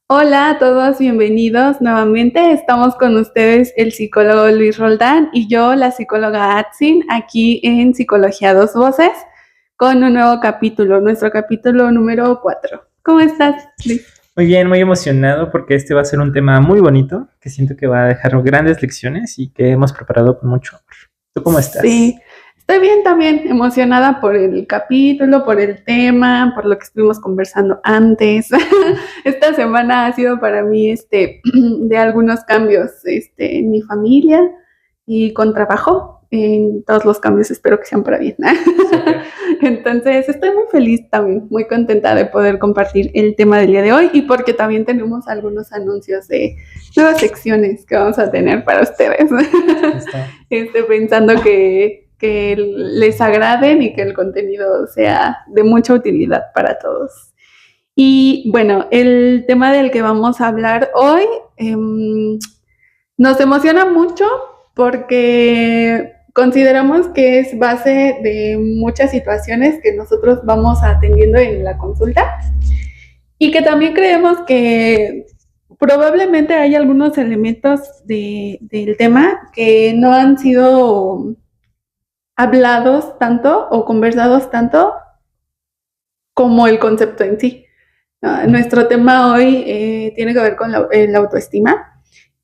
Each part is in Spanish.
Hola a todos, bienvenidos nuevamente. Estamos con ustedes el psicólogo Luis Roldán y yo, la psicóloga Atsin, aquí en Psicología Dos Voces, con un nuevo capítulo, nuestro capítulo número 4. ¿Cómo estás, Luis? Muy bien, muy emocionado porque este va a ser un tema muy bonito, que siento que va a dejar grandes lecciones y que hemos preparado con mucho amor. ¿Tú cómo estás? Sí, estoy bien también, emocionada por el capítulo, por el tema, por lo que estuvimos conversando antes. Esta semana ha sido para mí de algunos cambios en mi familia y con trabajo. En todos los cambios espero que sean para bien. Entonces estoy muy feliz también, muy contenta de poder compartir el tema del día de hoy y porque también tenemos algunos anuncios de nuevas secciones que vamos a tener para ustedes. Pensando que les agraden y que el contenido sea de mucha utilidad para todos. Y bueno, el tema del que vamos a hablar hoy nos emociona mucho porque consideramos que es base de muchas situaciones que nosotros vamos atendiendo en la consulta y que también creemos que probablemente hay algunos elementos del tema que no han sido hablados tanto o conversados tanto como el concepto en sí. Nuestro tema hoy tiene que ver con la autoestima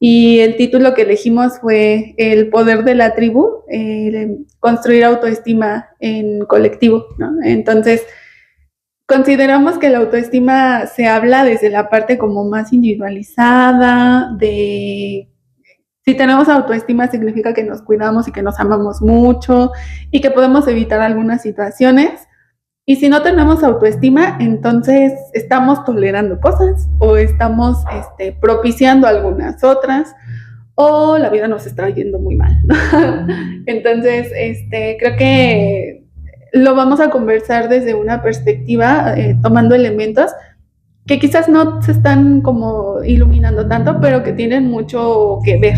y el título que elegimos fue El poder de la tribu, construir autoestima en colectivo, ¿no? Entonces, consideramos que la autoestima se habla desde la parte como más individualizada, de si tenemos autoestima significa que nos cuidamos y que nos amamos mucho y que podemos evitar algunas situaciones. Y si no tenemos autoestima, entonces estamos tolerando cosas o estamos propiciando algunas otras o la vida nos está yendo muy mal, ¿no? Entonces, creo que lo vamos a conversar desde una perspectiva, tomando elementos que quizás no se están como iluminando tanto, pero que tienen mucho que ver.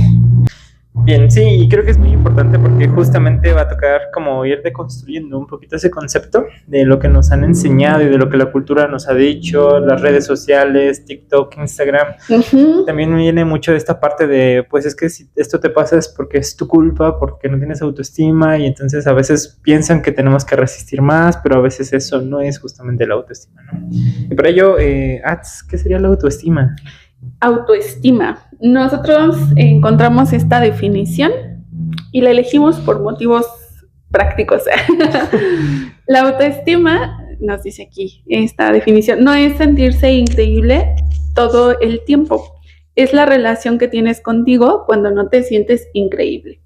Bien, sí, y creo que es muy importante porque justamente va a tocar como ir deconstruyendo un poquito ese concepto de lo que nos han enseñado y de lo que la cultura nos ha dicho, las redes sociales, TikTok, Instagram. Uh-huh. También viene mucho de esta parte de, pues es que si esto te pasa es porque es tu culpa, porque no tienes autoestima y entonces a veces piensan que tenemos que resistir más, pero a veces eso no es justamente la autoestima, ¿no? Y para ello, Ats, ¿qué sería la autoestima? Autoestima. Nosotros encontramos esta definición y la elegimos por motivos prácticos. La autoestima, nos dice aquí esta definición, no es sentirse increíble todo el tiempo. Es la relación que tienes contigo cuando no te sientes increíble.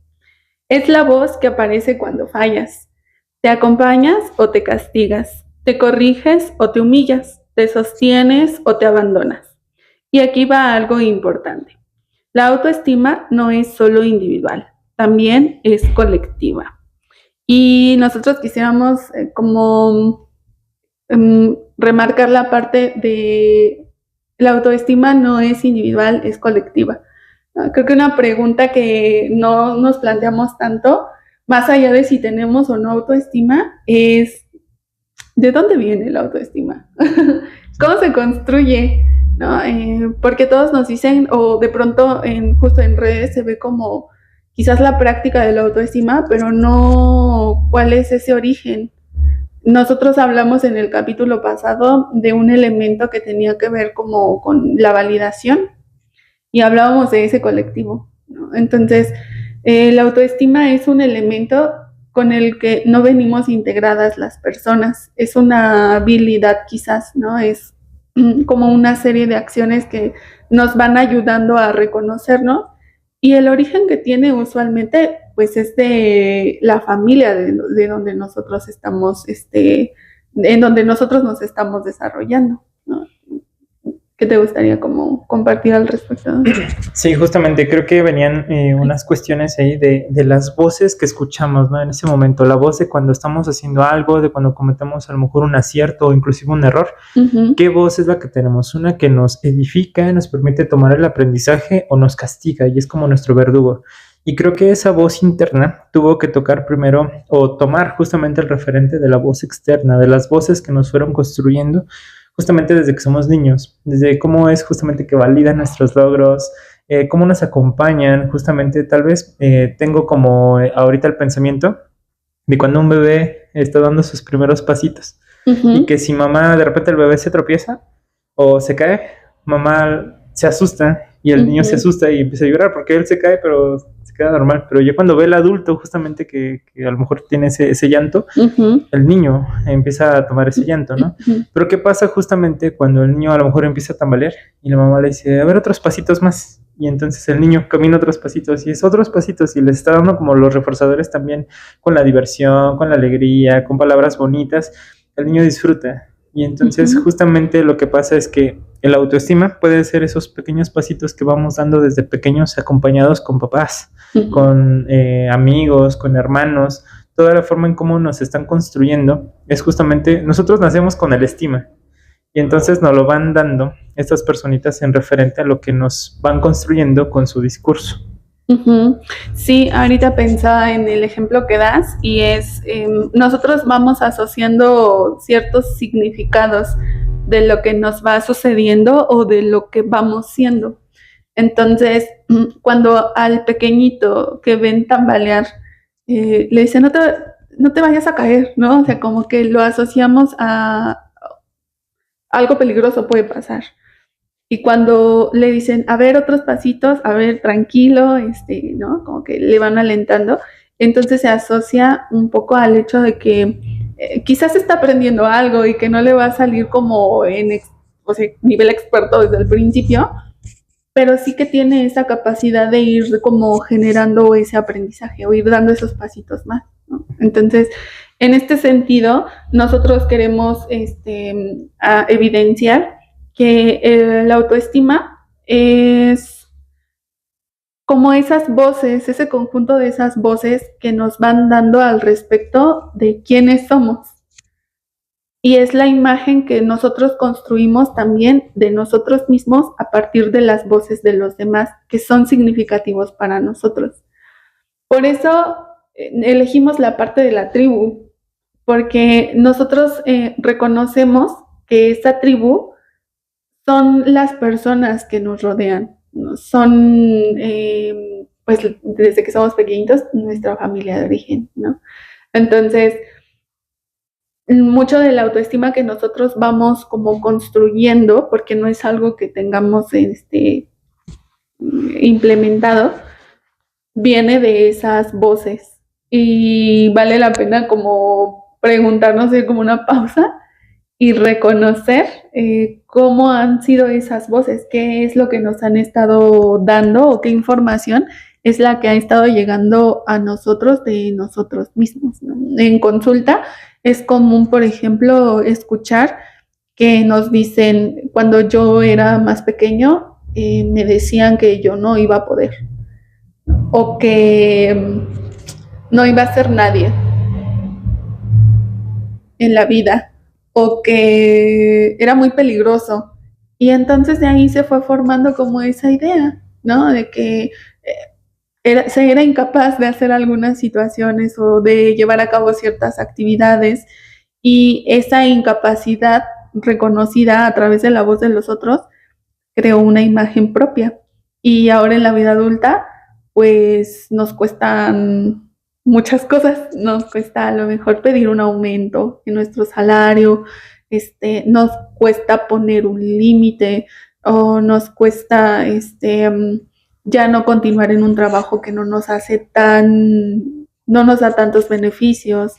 Es la voz que aparece cuando fallas. Te acompañas o te castigas. Te corriges o te humillas. Te sostienes o te abandonas. Y aquí va algo importante. La autoestima no es solo individual, también es colectiva. Y nosotros quisiéramos remarcar la parte de la autoestima no es individual, es colectiva. Creo que una pregunta que no nos planteamos tanto, más allá de si tenemos o no autoestima, es ¿de dónde viene la autoestima? ¿Cómo se construye? ¿No? Porque todos nos dicen, o de pronto justo en redes se ve como quizás la práctica de la autoestima, pero no cuál es ese origen. Nosotros hablamos en el capítulo pasado de un elemento que tenía que ver como con la validación y hablábamos de ese colectivo, ¿no? Entonces, la autoestima es un elemento con el que no venimos integradas las personas. Es una habilidad quizás, ¿no? Es como una serie de acciones que nos van ayudando a reconocernos y el origen que tiene usualmente pues es de la familia de donde nosotros estamos, en donde nosotros nos estamos desarrollando, ¿no? ¿Qué te gustaría como compartir al respecto? Sí, justamente creo que venían unas cuestiones ahí de las voces que escuchamos, ¿no? En ese momento, la voz de cuando estamos haciendo algo, de cuando cometemos a lo mejor un acierto o inclusive un error. Uh-huh. ¿Qué voz es la que tenemos? Una que nos edifica, nos permite tomar el aprendizaje o nos castiga y es como nuestro verdugo. Y creo que esa voz interna tuvo que tocar primero o tomar justamente el referente de la voz externa, de las voces que nos fueron construyendo justamente desde que somos niños, desde cómo es justamente que validan nuestros logros, cómo nos acompañan, justamente tal vez tengo como ahorita el pensamiento de cuando un bebé está dando sus primeros pasitos y que si mamá de repente el bebé se tropieza o se cae, mamá se asusta y el niño se asusta y empieza a llorar porque él se cae pero se queda normal, pero ya cuando ve el adulto justamente que a lo mejor tiene ese llanto, el niño empieza a tomar ese llanto, ¿no? Pero ¿qué pasa justamente cuando el niño a lo mejor empieza a tambalear y la mamá le dice, a ver, otros pasitos más? Y entonces el niño camina otros pasitos y es otros pasitos y les está dando como los reforzadores también con la diversión, con la alegría, con palabras bonitas. El niño disfruta. Y entonces justamente lo que pasa es que el autoestima puede ser esos pequeños pasitos que vamos dando desde pequeños acompañados con papás, con amigos, con hermanos. Toda la forma en cómo nos están construyendo es justamente, nosotros nacemos con el estima. Y entonces nos lo van dando estas personitas en referente a lo que nos van construyendo con su discurso. Sí, ahorita pensaba en el ejemplo que das y es, nosotros vamos asociando ciertos significados de lo que nos va sucediendo o de lo que vamos siendo. Entonces, cuando al pequeñito que ven tambalear, le dicen, no te vayas a caer, ¿no? O sea, como que lo asociamos a algo peligroso puede pasar. Y cuando le dicen, a ver, otros pasitos, a ver, tranquilo, ¿no? Como que le van alentando, entonces se asocia un poco al hecho de que quizás está aprendiendo algo y que no le va a salir como o sea, nivel experto desde el principio, pero sí que tiene esa capacidad de ir como generando ese aprendizaje o ir dando esos pasitos más, ¿no? Entonces, en este sentido, nosotros queremos evidenciar que la autoestima es como esas voces, ese conjunto de esas voces que nos van dando al respecto de quiénes somos. Y es la imagen que nosotros construimos también de nosotros mismos a partir de las voces de los demás, que son significativos para nosotros. Por eso elegimos la parte de la tribu, porque nosotros reconocemos que esa tribu son las personas que nos rodean, ¿no? Son, pues, desde que somos pequeñitos, nuestra familia de origen, ¿no? Entonces, mucho de la autoestima que nosotros vamos como construyendo, porque no es algo que tengamos implementado, viene de esas voces. Y vale la pena como preguntarnos, hacer como una pausa y reconocer cómo han sido esas voces, qué es lo que nos han estado dando o qué información es la que ha estado llegando a nosotros de nosotros mismos, ¿no? En consulta es común, por ejemplo, escuchar que nos dicen, cuando yo era más pequeño, me decían que yo no iba a poder o que no iba a ser nadie en la vida o que era muy peligroso. Y entonces de ahí se fue formando como esa idea, ¿no? De que se era incapaz de hacer algunas situaciones o de llevar a cabo ciertas actividades, y esa incapacidad reconocida a través de la voz de los otros creó una imagen propia. Y ahora en la vida adulta, pues nos cuestan muchas cosas, nos cuesta a lo mejor pedir un aumento en nuestro salario, nos cuesta poner un límite o nos cuesta ya no continuar en un trabajo que no nos da tantos beneficios,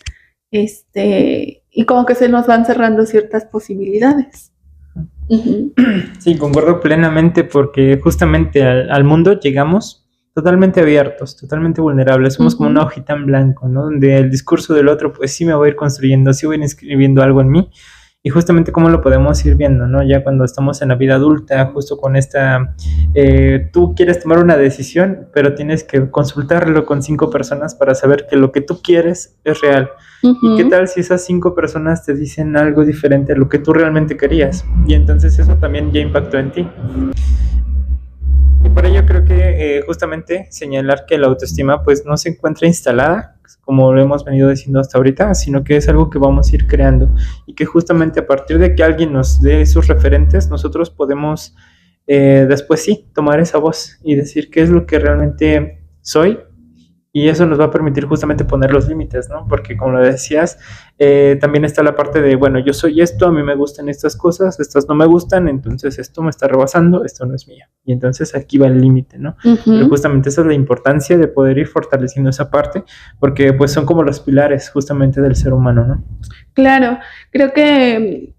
y como que se nos van cerrando ciertas posibilidades. Sí, concuerdo plenamente porque justamente al mundo llegamos totalmente abiertos, totalmente vulnerables, somos como una hojita en blanco, ¿no? Donde el discurso del otro, pues sí me voy a ir construyendo, sí voy a ir escribiendo algo en mí, y justamente cómo lo podemos ir viendo, ¿no? Ya cuando estamos en la vida adulta, justo con esta, tú quieres tomar una decisión, pero tienes que consultarlo con 5 personas para saber que lo que tú quieres es real. ¿Y qué tal si esas 5 personas te dicen algo diferente a lo que tú realmente querías? Y entonces eso también ya impactó en ti. Y por ello creo que justamente señalar que la autoestima pues no se encuentra instalada, como lo hemos venido diciendo hasta ahorita, sino que es algo que vamos a ir creando y que justamente a partir de que alguien nos dé sus referentes, nosotros podemos después sí tomar esa voz y decir qué es lo que realmente soy. Y eso nos va a permitir justamente poner los límites, ¿no? Porque como lo decías, también está la parte de, bueno, yo soy esto, a mí me gustan estas cosas, estas no me gustan, entonces esto me está rebasando, esto no es mío. Y entonces aquí va el límite, ¿no? Pero justamente esa es la importancia de poder ir fortaleciendo esa parte, porque pues son como los pilares justamente del ser humano, ¿no? Claro, creo que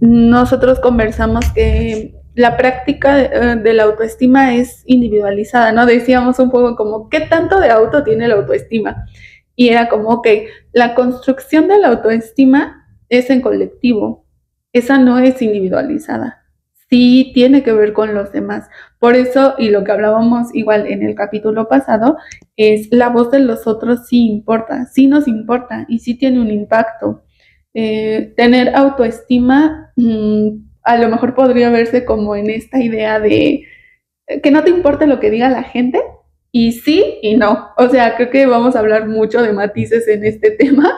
nosotros conversamos que la práctica de la autoestima es individualizada, ¿no? Decíamos un poco como, ¿qué tanto de auto tiene la autoestima? Y era como, ok, la construcción de la autoestima es en colectivo, esa no es individualizada, sí tiene que ver con los demás. Por eso, y lo que hablábamos igual en el capítulo pasado, es la voz de los otros sí importa, sí nos importa y sí tiene un impacto. Tener autoestima a lo mejor podría verse como en esta idea de que no te importe lo que diga la gente, y sí y no. O sea, creo que vamos a hablar mucho de matices en este tema,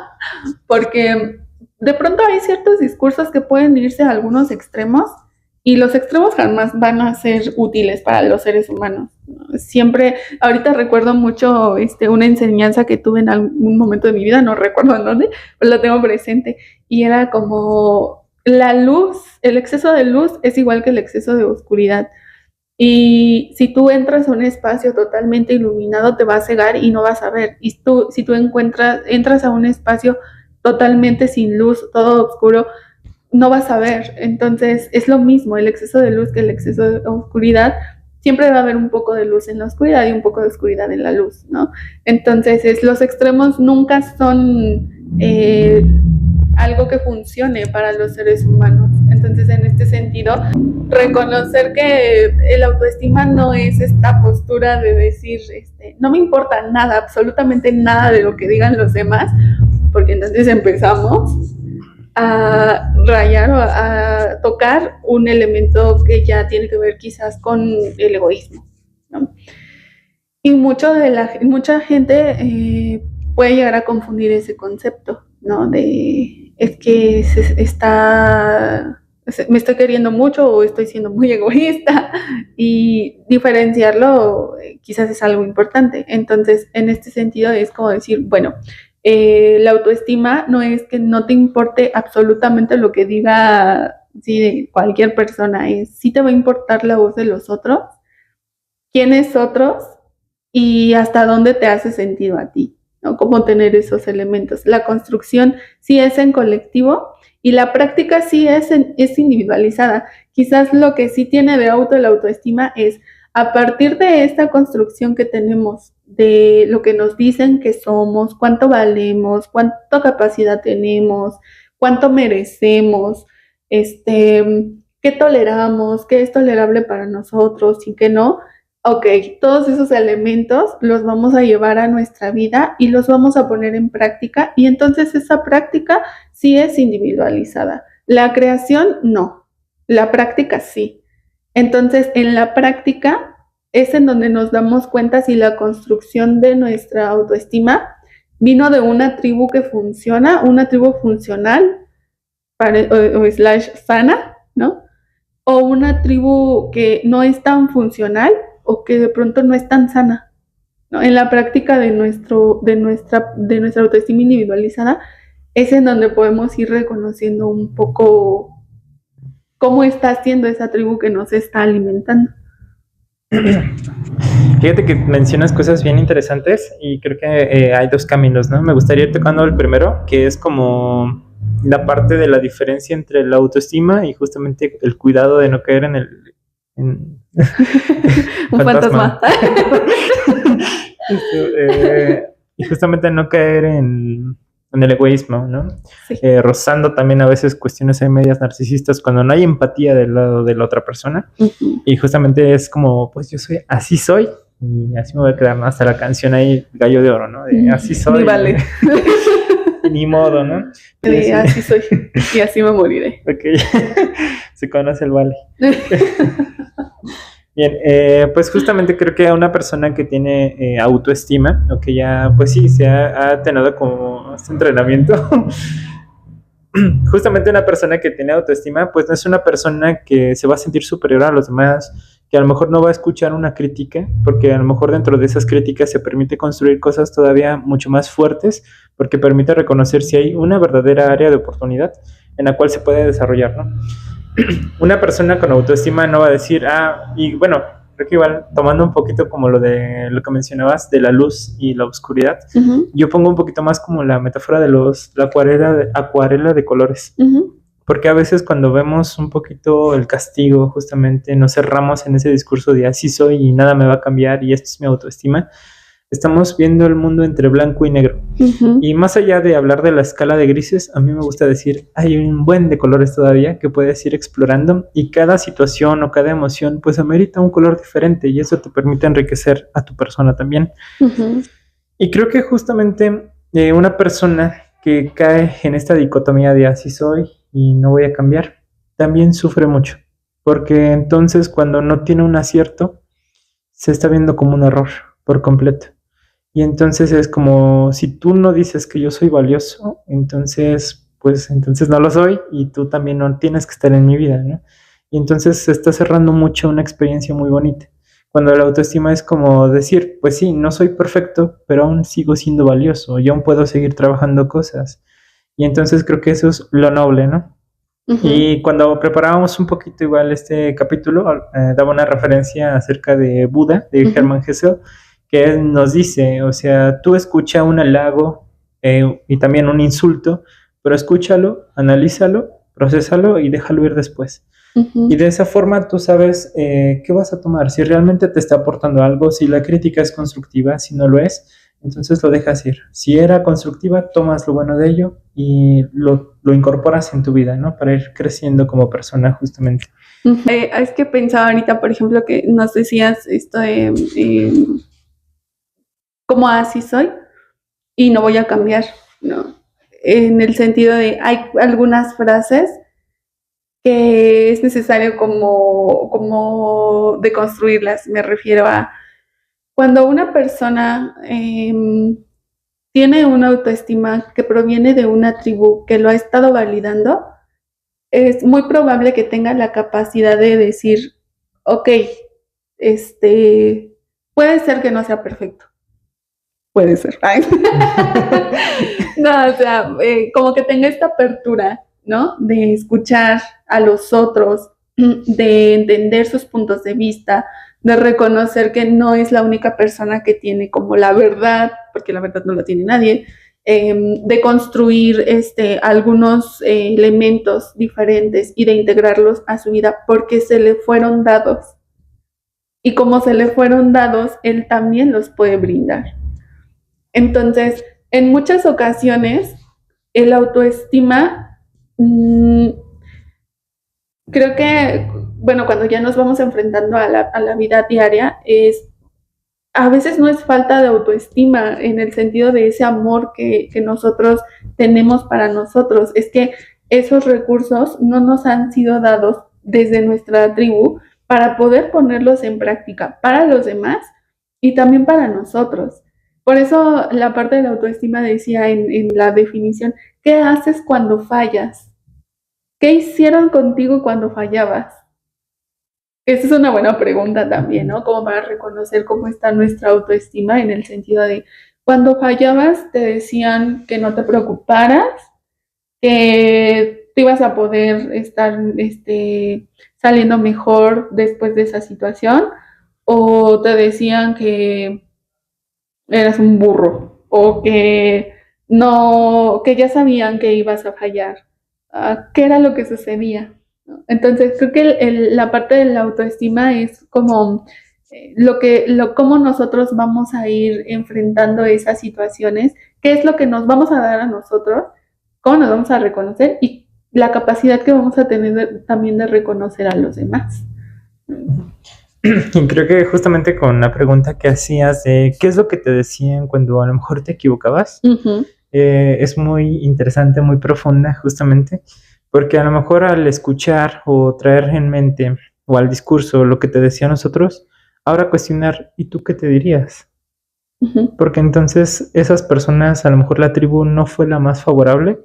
porque de pronto hay ciertos discursos que pueden irse a algunos extremos, y los extremos jamás van a ser útiles para los seres humanos. Siempre, ahorita recuerdo mucho una enseñanza que tuve en algún momento de mi vida, no recuerdo en dónde, pero la tengo presente, y era como la luz, el exceso de luz es igual que el exceso de oscuridad. Y si tú entras a un espacio totalmente iluminado, te va a cegar y no vas a ver. Y si tú entras a un espacio totalmente sin luz, todo oscuro, no vas a ver. Entonces es lo mismo, el exceso de luz que el exceso de oscuridad. Siempre va a haber un poco de luz en la oscuridad y un poco de oscuridad en la luz, ¿no? Entonces los extremos nunca son algo que funcione para los seres humanos. Entonces, en este sentido, reconocer que el autoestima no es esta postura de decir, no me importa nada, absolutamente nada de lo que digan los demás, porque entonces empezamos a rayar o a tocar un elemento que ya tiene que ver quizás con el egoísmo, ¿no? Y mucha gente puede llegar a confundir ese concepto, ¿no? Es que me estoy queriendo mucho o estoy siendo muy egoísta, y diferenciarlo quizás es algo importante. Entonces, en este sentido es como decir, bueno, la autoestima no es que no te importe absolutamente lo que diga cualquier persona, sí te va a importar la voz de los otros, quiénes otros y hasta dónde te hace sentido a ti, ¿no? Cómo tener esos elementos. La construcción sí es en colectivo y la práctica sí es individualizada. Quizás lo que sí tiene de la autoestima es a partir de esta construcción que tenemos de lo que nos dicen que somos, cuánto valemos, cuánta capacidad tenemos, cuánto merecemos, qué toleramos, qué es tolerable para nosotros y qué no. Ok, todos esos elementos los vamos a llevar a nuestra vida y los vamos a poner en práctica, y entonces esa práctica sí es individualizada. La creación no, la práctica sí. Entonces, en la práctica es en donde nos damos cuenta si la construcción de nuestra autoestima vino de una tribu que funciona, una tribu funcional o /sana, ¿no? O una tribu que no es tan funcional o que de pronto no es tan sana, ¿no? En la práctica de nuestra autoestima individualizada es en donde podemos ir reconociendo un poco cómo está haciendo esa tribu que nos está alimentando. Fíjate que mencionas cosas bien interesantes y creo que hay dos caminos, ¿no? Me gustaría ir tocando el primero, que es como la parte de la diferencia entre la autoestima y justamente el cuidado de no caer en un fantasma. Y justamente no caer en el egoísmo, ¿no? Sí. Rozando también a veces cuestiones ahí medias narcisistas cuando no hay empatía del lado de la otra persona. Uh-huh. Y justamente es como, pues yo soy, así soy, y así me voy a quedar, ¿no? Hasta la canción ahí, Gallo de Oro, ¿no? De así soy. Ni vale. Ni modo, ¿no? Sí, así soy, y así me moriré. Ok, se conoce el vale. Bien, pues justamente creo que a una persona que tiene autoestima, o que ya, pues sí, ha tenido como este entrenamiento, justamente una persona que tiene autoestima, pues no es una persona que se va a sentir superior a los demás, que a lo mejor no va a escuchar una crítica, porque a lo mejor dentro de esas críticas se permite construir cosas todavía mucho más fuertes, porque permite reconocer si hay una verdadera área de oportunidad en la cual se puede desarrollar, ¿no? Una persona con autoestima no va a decir, y bueno, creo que igual tomando un poquito como lo de lo que mencionabas de la luz y la oscuridad, yo pongo un poquito más como la metáfora de la acuarela de colores. Porque a veces cuando vemos un poquito el castigo, justamente nos cerramos en ese discurso de así soy y nada me va a cambiar y esto es mi autoestima. Estamos viendo el mundo entre blanco y negro. Y más allá de hablar de la escala de grises, a mí me gusta decir, hay un buen de colores todavía que puedes ir explorando y cada situación o cada emoción pues amerita un color diferente y eso te permite enriquecer a tu persona también. Y creo que justamente una persona que cae en esta dicotomía de así soy y no voy a cambiar, también sufre mucho, porque entonces cuando no tiene un acierto, se está viendo como un error por completo. Y entonces es como, si tú no dices que yo soy valioso, entonces, pues entonces no lo soy y tú también no tienes que estar en mi vida, ¿no? Y entonces se está cerrando mucho una experiencia muy bonita. Cuando la autoestima es como decir, pues sí, no soy perfecto, pero aún sigo siendo valioso y aún puedo seguir trabajando cosas. Y entonces creo que eso es lo noble, ¿no? Y cuando preparábamos un poquito igual este capítulo, daba una referencia acerca de Buda, de Hermann Hesse, que él nos dice, o sea, tú escucha un halago y también un insulto, pero escúchalo, analízalo, procésalo y déjalo ir después. Y de esa forma tú sabes qué vas a tomar, si realmente te está aportando algo, si la crítica es constructiva, si no lo es, entonces lo dejas ir. Si era constructiva, tomas lo bueno de ello y lo incorporas en tu vida, ¿no? Para ir creciendo como persona justamente. Es que pensaba ahorita, por ejemplo, que nos decías esto de como así soy y no voy a cambiar, ¿no? En el sentido de hay algunas frases que es necesario como deconstruirlas. Me refiero a cuando una persona tiene una autoestima que proviene de una tribu que lo ha estado validando, es muy probable que tenga la capacidad de decir, ok, puede ser que no sea perfecto. Puede ser. No, o sea, como que tenga esta apertura, ¿no? De escuchar a los otros, de entender sus puntos de vista, de reconocer que no es la única persona que tiene como la verdad, porque la verdad no la tiene nadie, de construir algunos elementos diferentes y de integrarlos a su vida porque se le fueron dados. Y como se le fueron dados, él también los puede brindar. Entonces, en muchas ocasiones, el autoestima, creo que, bueno, cuando ya nos vamos enfrentando a la vida diaria, a veces no es falta de autoestima en el sentido de ese amor que nosotros tenemos para nosotros, es que esos recursos no nos han sido dados desde nuestra tribu para poder ponerlos en práctica para los demás y también para nosotros. Por eso la parte de la autoestima decía en la definición, ¿qué haces cuando fallas? ¿Qué hicieron contigo cuando fallabas? Esa es una buena pregunta también, ¿no? Como para reconocer cómo está nuestra autoestima en el sentido de cuando fallabas te decían que no te preocuparas, que tú ibas a poder estar saliendo mejor después de esa situación, o te decían que eras un burro o que no, que ya sabían que ibas a fallar. ¿Qué era lo que sucedía? Entonces creo que la parte de la autoestima es como cómo nosotros vamos a ir enfrentando esas situaciones, qué es lo que nos vamos a dar a nosotros, cómo nos vamos a reconocer y la capacidad que vamos a tener también de reconocer a los demás. Y creo que justamente con la pregunta que hacías de qué es lo que te decían cuando a lo mejor te equivocabas, es muy interesante, muy profunda justamente, porque a lo mejor al escuchar o traer en mente o al discurso, lo que te decía a nosotros, ahora cuestionar, ¿y tú qué te dirías? Porque entonces esas personas, a lo mejor la tribu no fue la más favorable,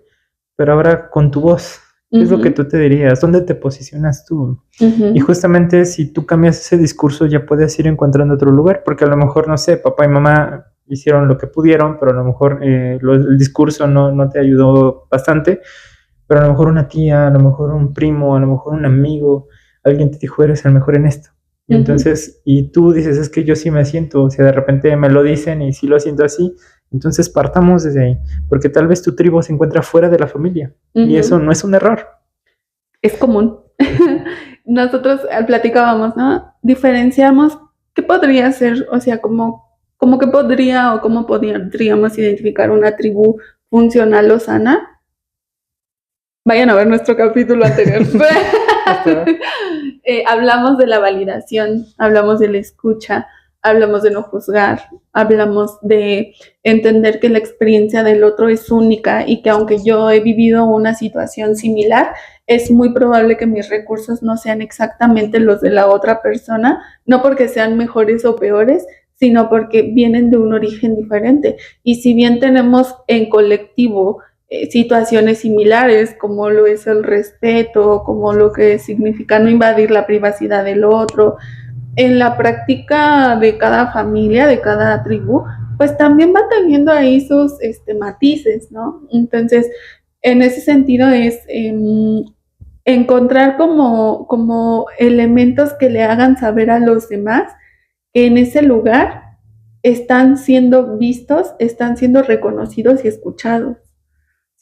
pero ahora con tu voz, ¿qué es lo que tú te dirías? ¿Dónde te posicionas tú? Y justamente si tú cambias ese discurso ya puedes ir encontrando otro lugar, porque a lo mejor, no sé, papá y mamá hicieron lo que pudieron, pero a lo mejor el discurso no te ayudó bastante, pero a lo mejor una tía, a lo mejor un primo, a lo mejor un amigo, alguien te dijo, eres el mejor en esto. Y entonces, y tú dices, es que yo sí me siento, o sea, de repente me lo dicen y sí lo siento así, entonces partamos desde ahí, porque tal vez tu tribu se encuentra fuera de la familia, y eso no es un error. Es común. Nosotros platicábamos, ¿no? Diferenciamos qué podría ser, o sea, como que podría o cómo podríamos identificar una tribu funcional o sana. Vayan a ver nuestro capítulo anterior. Hablamos de la validación, hablamos de la escucha, hablamos de no juzgar, hablamos de entender que la experiencia del otro es única y que aunque yo he vivido una situación similar, es muy probable que mis recursos no sean exactamente los de la otra persona, no porque sean mejores o peores, sino porque vienen de un origen diferente. Y si bien tenemos en colectivo situaciones similares, como lo es el respeto, como lo que significa no invadir la privacidad del otro, en la práctica de cada familia, de cada tribu, pues también va teniendo ahí sus matices, ¿no? Entonces, en ese sentido es encontrar como elementos que le hagan saber a los demás que en ese lugar están siendo vistos, están siendo reconocidos y escuchados.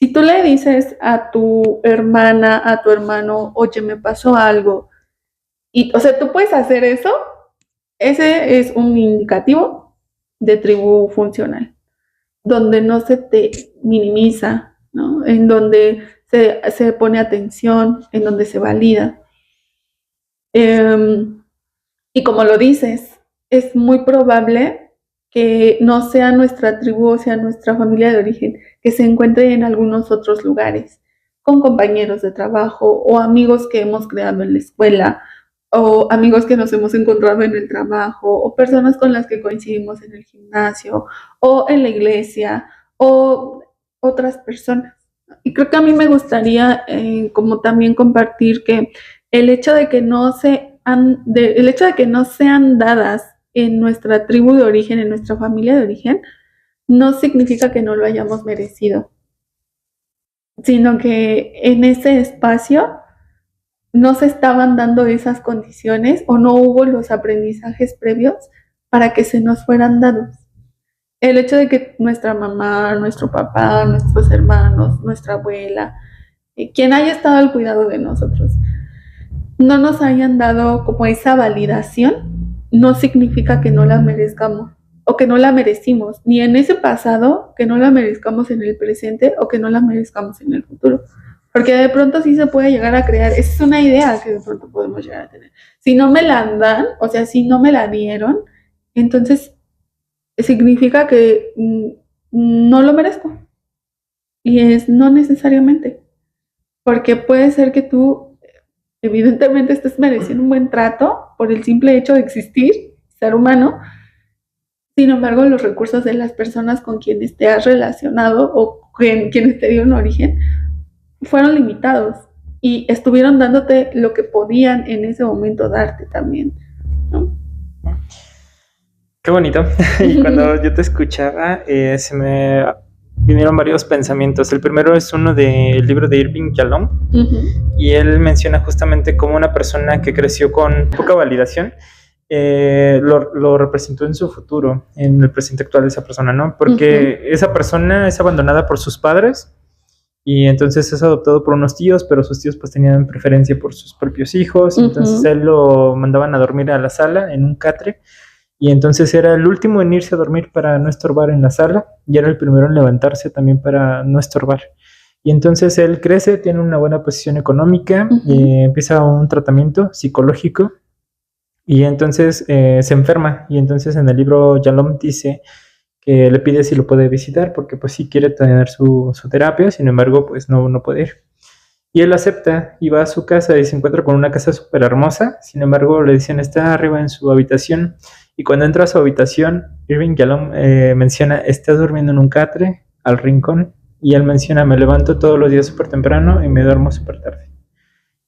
Si tú le dices a tu hermana, a tu hermano, oye, me pasó algo, y, o sea, tú puedes hacer eso, ese es un indicativo de tribu funcional, donde no se te minimiza, ¿no? En donde se pone atención, en donde se valida. Y como lo dices, es muy probable que no sea nuestra tribu o sea nuestra familia de origen, que se encuentre en algunos otros lugares, con compañeros de trabajo o amigos que hemos creado en la escuela o amigos que nos hemos encontrado en el trabajo o personas con las que coincidimos en el gimnasio o en la iglesia o otras personas. Y creo que a mí me gustaría como también compartir que el hecho de que no sean dadas en nuestra tribu de origen, en nuestra familia de origen, no significa que no lo hayamos merecido, sino que en ese espacio no se estaban dando esas condiciones o no hubo los aprendizajes previos para que se nos fueran dados. El hecho de que nuestra mamá, nuestro papá, nuestros hermanos, nuestra abuela, quien haya estado al cuidado de nosotros, no nos hayan dado como esa validación, no significa que no la merezcamos o que no la merecimos, ni en ese pasado, que no la merezcamos en el presente o que no la merezcamos en el futuro. Porque de pronto sí se puede llegar a crear, esa es una idea que de pronto podemos llegar a tener. Si no me la dan, o sea, si no me la dieron, entonces significa que no lo merezco. Y es no necesariamente. Porque puede ser que tú evidentemente estés mereciendo un buen trato por el simple hecho de existir, ser humano. Sin embargo, los recursos de las personas con quienes te has relacionado o quienes te dieron origen fueron limitados y estuvieron dándote lo que podían en ese momento darte también, ¿no? Qué bonito. Y cuando yo te escuchaba, se me vinieron varios pensamientos. El primero es uno del libro de Irving Yalom, y él menciona justamente cómo una persona que creció con poca validación lo representó en su futuro, en el presente actual de esa persona, ¿no? Porque esa persona es abandonada por sus padres y entonces es adoptado por unos tíos, pero sus tíos pues tenían preferencia por sus propios hijos, entonces él lo mandaban a dormir a la sala en un catre, y entonces era el último en irse a dormir para no estorbar en la sala, y era el primero en levantarse también para no estorbar. Y entonces él crece, tiene una buena posición económica, empieza un tratamiento psicológico, y entonces se enferma, y entonces en el libro Yalom dice que le pide si lo puede visitar, porque pues sí quiere tener su terapia, sin embargo pues no puede ir. Y él acepta y va a su casa y se encuentra con una casa súper hermosa. Sin embargo, le dicen, está arriba en su habitación. Y cuando entra a su habitación, Irving Yalom menciona, está durmiendo en un catre al rincón. Y él menciona, me levanto todos los días súper temprano y me duermo súper tarde.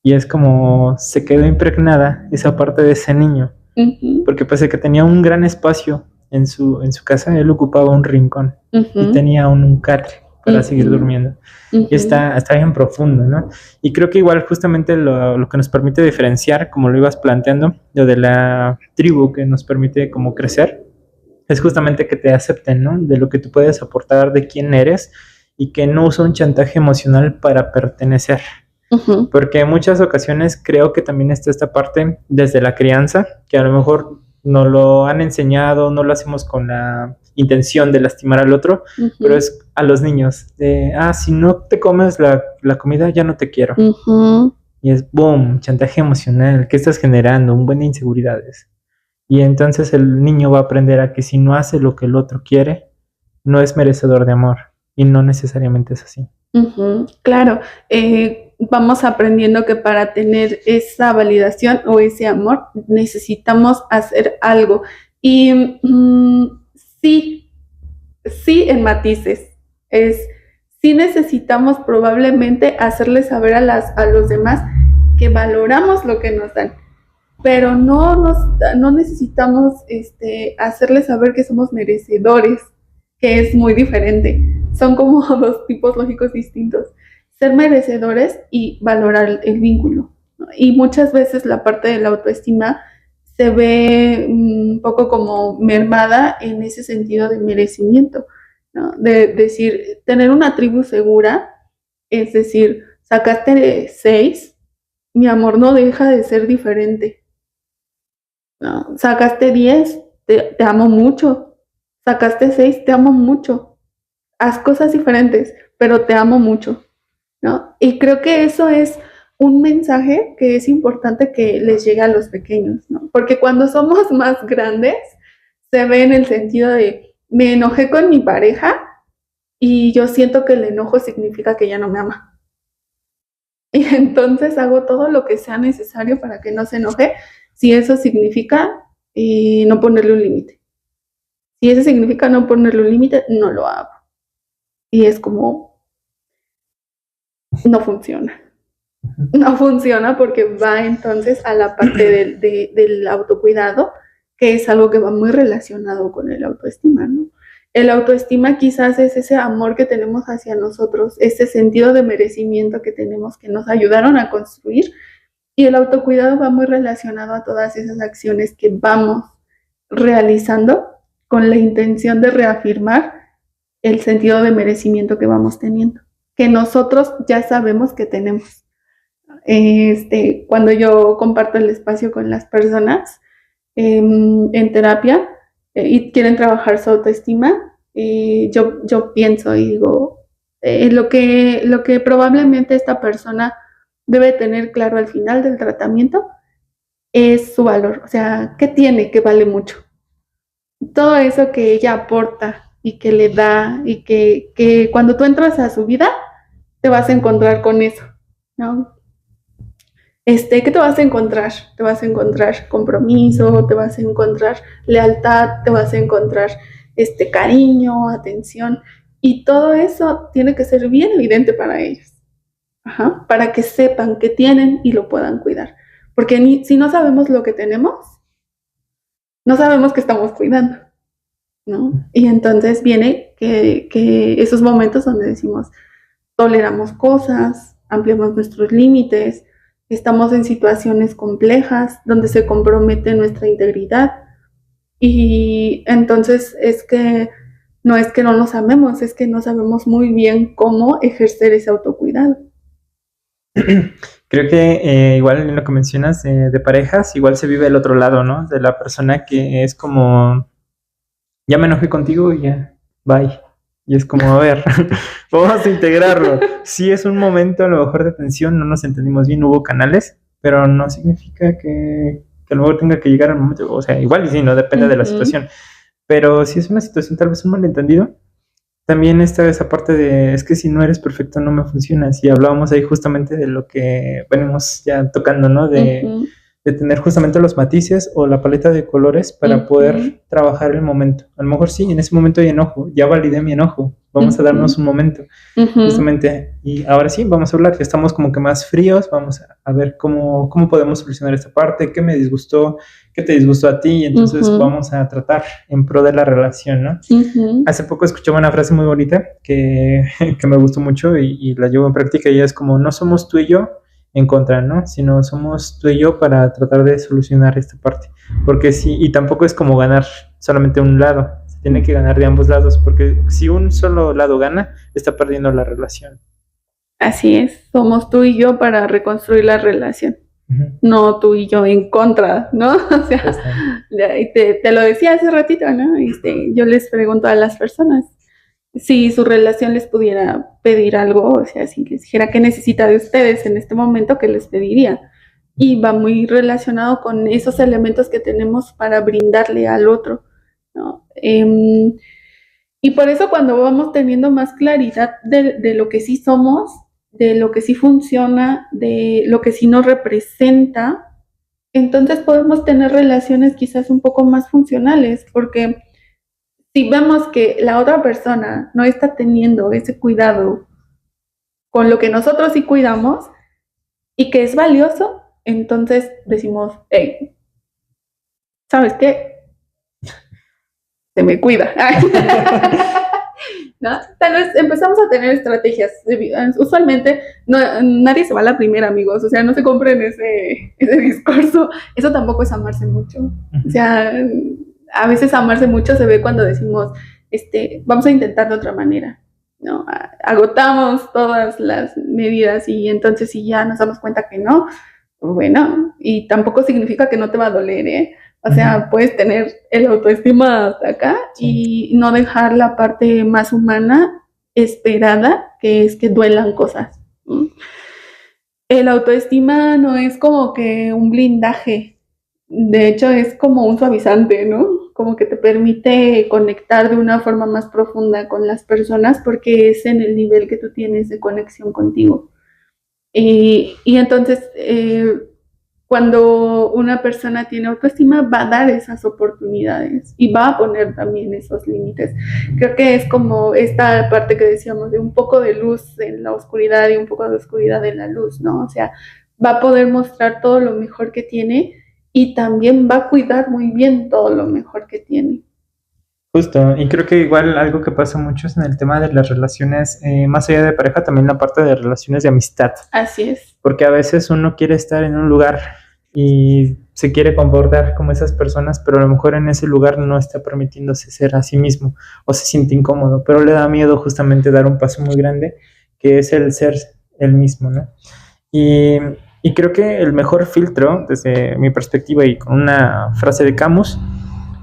Y es como se quedó impregnada esa parte de ese niño. Porque pese a que tenía un gran espacio en su casa, él ocupaba un rincón y tenía un catre para seguir durmiendo. Y está bien profundo, ¿no? Y creo que igual justamente lo que nos permite diferenciar, como lo ibas planteando, lo de la tribu que nos permite como crecer, es justamente que te acepten, ¿no? De lo que tú puedes aportar, de quién eres, y que no usa un chantaje emocional para pertenecer. Porque en muchas ocasiones creo que también está esta parte desde la crianza, que a lo mejor nos lo han enseñado, no lo hacemos con la intención de lastimar al otro, pero es a los niños, de, si no te comes la comida, ya no te quiero. Y es, boom, chantaje emocional, ¿qué estás generando? Un buen de inseguridades. Y entonces el niño va a aprender a que si no hace lo que el otro quiere, no es merecedor de amor, y no necesariamente es así. Claro, vamos aprendiendo que para tener esa validación o ese amor necesitamos hacer algo. Y sí en matices. Sí necesitamos probablemente hacerles saber a los demás que valoramos lo que nos dan, pero no necesitamos hacerles saber que somos merecedores, que es muy diferente. Son como dos tipos lógicos distintos. Ser merecedores y valorar el vínculo, ¿no? Y muchas veces la parte de la autoestima se ve un poco como mermada en ese sentido de merecimiento, ¿no? De decir, tener una tribu segura, es decir, sacaste 6, mi amor no deja de ser diferente. ¿No? Sacaste 10, te amo mucho. Sacaste 6, te amo mucho. Haz cosas diferentes, pero te amo mucho, ¿no? Y creo que eso es un mensaje que es importante que les llegue a los pequeños, ¿no? Porque cuando somos más grandes, se ve en el sentido de, me enojé con mi pareja y yo siento que el enojo significa que ya no me ama. Y entonces hago todo lo que sea necesario para que no se enoje, si eso significa no ponerle un límite. Si eso significa no ponerle un límite, no lo hago. Y es como, no funciona. No funciona porque va entonces a la parte del autocuidado, que es algo que va muy relacionado con el autoestima, ¿no? El autoestima quizás es ese amor que tenemos hacia nosotros, ese sentido de merecimiento que tenemos, que nos ayudaron a construir, y el autocuidado va muy relacionado a todas esas acciones que vamos realizando con la intención de reafirmar el sentido de merecimiento que vamos teniendo, que nosotros ya sabemos que tenemos. Cuando yo comparto el espacio con las personas en terapia y quieren trabajar su autoestima, yo pienso y digo, lo que probablemente esta persona debe tener claro al final del tratamiento es su valor, o sea, ¿qué tiene que vale mucho? Todo eso que ella aporta y que le da y que cuando tú entras a su vida te vas a encontrar con eso, ¿no? ¿Qué te vas a encontrar? Te vas a encontrar compromiso, te vas a encontrar lealtad, te vas a encontrar cariño, atención, y todo eso tiene que ser bien evidente para ellos, para que sepan que tienen y lo puedan cuidar, porque si no sabemos lo que tenemos, no sabemos que estamos cuidando, ¿no? Y entonces viene que esos momentos donde decimos, toleramos cosas, ampliamos nuestros límites, estamos en situaciones complejas donde se compromete nuestra integridad, y entonces no es que no nos amemos, es que no sabemos muy bien cómo ejercer ese autocuidado. Creo que igual en lo que mencionas de parejas, igual se vive el otro lado, ¿no? De la persona que es como, ya me enojé contigo y ya, bye. Y es como, a ver, vamos a integrarlo. Sí es un momento a lo mejor de tensión, no nos entendimos bien, hubo canales, pero no significa que a lo mejor tenga que llegar al momento, o sea, igual y sí, no depende de la situación. Pero si es una situación tal vez un malentendido, también está esa parte de, es que si no eres perfecto no me funcionas. Y hablábamos ahí justamente de lo que venimos ya tocando, ¿no? Ujú, De tener justamente los matices o la paleta de colores para poder trabajar el momento. A lo mejor sí, en ese momento hay enojo, ya validé mi enojo, vamos a darnos un momento, justamente. Y ahora sí, vamos a hablar, ya estamos como que más fríos, vamos a ver cómo podemos solucionar esta parte, qué me disgustó, qué te disgustó a ti, y entonces vamos a tratar en pro de la relación, ¿no? Hace poco escuché una frase muy bonita que me gustó mucho y la llevo en práctica, y es como, no somos tú y yo en contra, ¿no? Sino somos tú y yo para tratar de solucionar esta parte. Porque sí, y tampoco es como ganar solamente un lado, se tiene que ganar de ambos lados, porque si un solo lado gana, está perdiendo la relación. Así es, somos tú y yo para reconstruir la relación. No tú y yo en contra, ¿no? O sea, te lo decía hace ratito, ¿no? Yo les pregunto a las personas si su relación les pudiera pedir algo, o sea, si les dijera qué necesita de ustedes en este momento, ¿qué les pediría? Y va muy relacionado con esos elementos que tenemos para brindarle al otro, ¿no? Y por eso cuando vamos teniendo más claridad de lo que sí somos, de lo que sí funciona, de lo que sí nos representa, entonces podemos tener relaciones quizás un poco más funcionales, porque si vemos que la otra persona no está teniendo ese cuidado con lo que nosotros sí cuidamos y que es valioso, entonces decimos, hey, ¿sabes qué? Se me cuida. ¿No? Tal vez empezamos a tener estrategias. Usualmente nadie se va a la primera, amigos. O sea, no se compren ese discurso. Eso tampoco es amarse mucho. O sea, a veces amarse mucho se ve cuando decimos, vamos a intentar de otra manera. ¿No? Agotamos todas las medidas y entonces si ya nos damos cuenta que no, bueno, y tampoco significa que no te va a doler, ¿eh? O sea, puedes tener el autoestima hasta acá y no dejar la parte más humana esperada, que es que duelan cosas. El autoestima no es como que un blindaje, de hecho es como un suavizante, ¿no? Como que te permite conectar de una forma más profunda con las personas porque es en el nivel que tú tienes de conexión contigo. Y entonces, cuando una persona tiene autoestima, va a dar esas oportunidades y va a poner también esos límites. Creo que es como esta parte que decíamos de un poco de luz en la oscuridad y un poco de oscuridad en la luz, ¿no? O sea, va a poder mostrar todo lo mejor que tiene y también va a cuidar muy bien todo lo mejor que tiene. Justo, y creo que igual algo que pasa mucho es en el tema de las relaciones, más allá de pareja, también la parte de relaciones de amistad. Así es. Porque a veces uno quiere estar en un lugar y se quiere comportar como esas personas, pero a lo mejor en ese lugar no está permitiéndose ser a sí mismo o se siente incómodo, pero le da miedo justamente dar un paso muy grande, que es el ser el mismo, ¿no? Y creo que el mejor filtro, desde mi perspectiva y con una frase de Camus,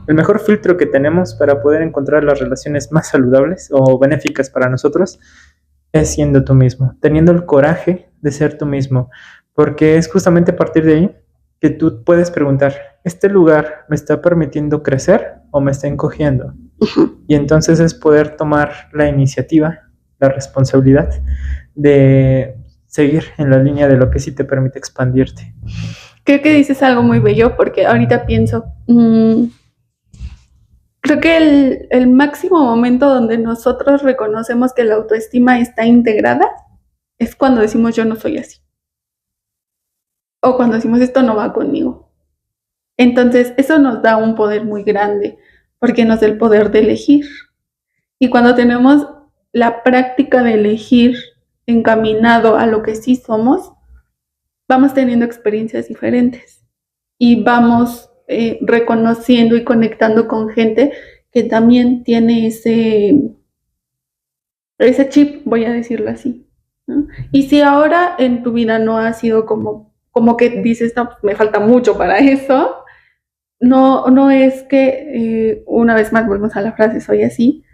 el mejor filtro que tenemos para poder encontrar las relaciones más saludables o benéficas para nosotros es siendo tú mismo, teniendo el coraje de ser tú mismo, porque es justamente a partir de ahí que tú puedes preguntar, ¿este lugar me está permitiendo crecer o me está encogiendo? Y entonces es poder tomar la iniciativa, la responsabilidad de seguir en la línea de lo que sí te permite expandirte. Creo que dices algo muy bello porque ahorita pienso, creo que el máximo momento donde nosotros reconocemos que la autoestima está integrada es cuando decimos yo no soy así. O cuando decimos esto no va conmigo. Entonces, eso nos da un poder muy grande, porque nos da el poder de elegir. Y cuando tenemos la práctica de elegir encaminado a lo que sí somos, vamos teniendo experiencias diferentes y vamos reconociendo y conectando con gente que también tiene ese chip, voy a decirlo así, ¿no? Y si ahora en tu vida no ha sido como que dices, no, pues me falta mucho para eso, no es que, una vez más volvemos a la frase, soy así,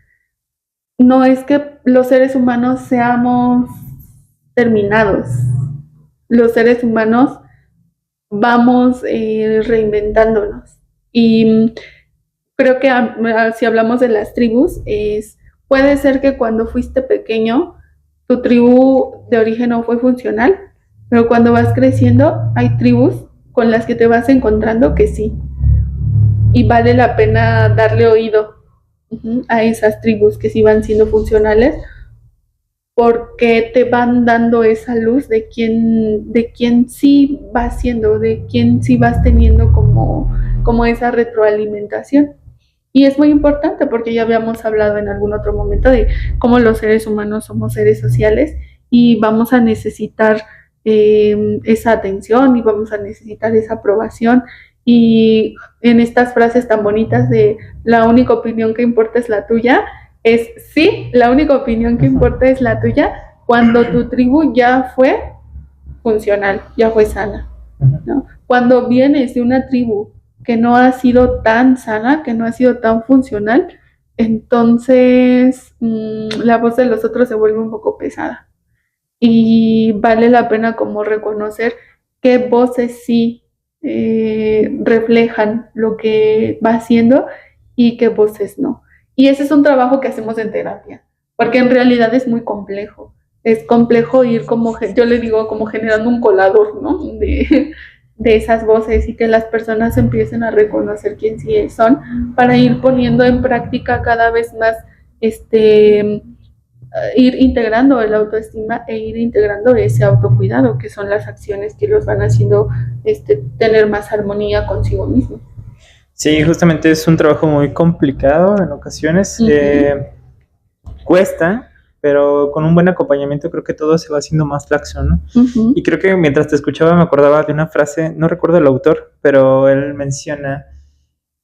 no es que los seres humanos seamos terminados. Los seres humanos vamos reinventándonos. Y creo que si hablamos de las tribus, es Puede ser que cuando fuiste pequeño, tu tribu de origen no fue funcional, pero cuando vas creciendo, hay tribus con las que te vas encontrando que sí. Y vale la pena darle oído a esas tribus que sí van siendo funcionales, porque te van dando esa luz de quién sí vas siendo, de quién sí vas teniendo como esa retroalimentación. Y es muy importante porque ya habíamos hablado en algún otro momento de cómo los seres humanos somos seres sociales y vamos a necesitar esa atención y vamos a necesitar esa aprobación. Y en estas frases tan bonitas de la única opinión que importa es la tuya, es sí, la única opinión que importa es la tuya cuando tu tribu ya fue funcional, ya fue sana, ¿no? Cuando vienes de una tribu que no ha sido tan sana, que no ha sido tan funcional, entonces la voz de los otros se vuelve un poco pesada. Y vale la pena como reconocer qué voces sí reflejan lo que va haciendo y qué voces no. Y ese es un trabajo que hacemos en terapia, porque en realidad es muy complejo. Es complejo ir como, yo le digo, como generando un colador, ¿no? De esas voces y que las personas empiecen a reconocer quién sí son para ir poniendo en práctica cada vez más ir integrando el autoestima e ir integrando ese autocuidado, que son las acciones que los van haciendo tener más armonía consigo mismo. Sí, justamente es un trabajo muy complicado en ocasiones. Cuesta, pero con un buen acompañamiento creo que todo se va haciendo más laxo, ¿no? Y creo que mientras te escuchaba me acordaba de una frase, no recuerdo el autor, pero él menciona,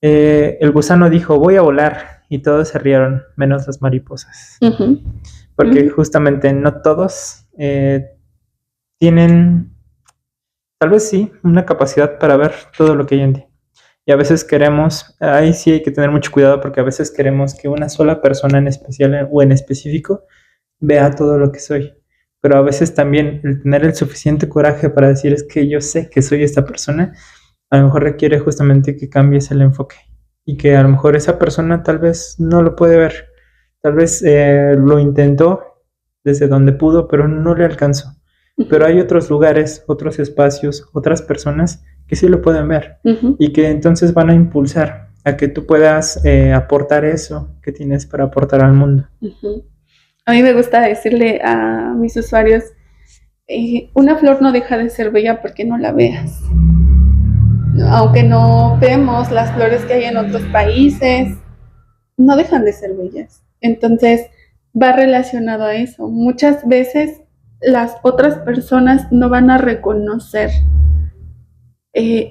el gusano dijo, voy a volar, y todos se rieron, menos las mariposas. Porque justamente no todos tienen, tal vez sí, una capacidad para ver todo lo que hay en ti. Y a veces queremos, ahí sí hay que tener mucho cuidado porque a veces queremos que una sola persona en especial o en específico vea todo lo que soy. Pero a veces también el tener el suficiente coraje para decir es que yo sé que soy esta persona, a lo mejor requiere justamente que cambies el enfoque. Y que a lo mejor esa persona tal vez no lo puede ver. Tal vez lo intentó desde donde pudo, pero no le alcanzó. Pero hay otros lugares, otros espacios, otras personas que sí lo pueden ver y que entonces van a impulsar a que tú puedas aportar eso que tienes para aportar al mundo. A mí me gusta decirle a mis usuarios, una flor no deja de ser bella porque no la veas. Aunque no vemos las flores que hay en otros países, no dejan de ser bellas. Entonces va relacionado a eso. Muchas veces las otras personas no van a reconocer,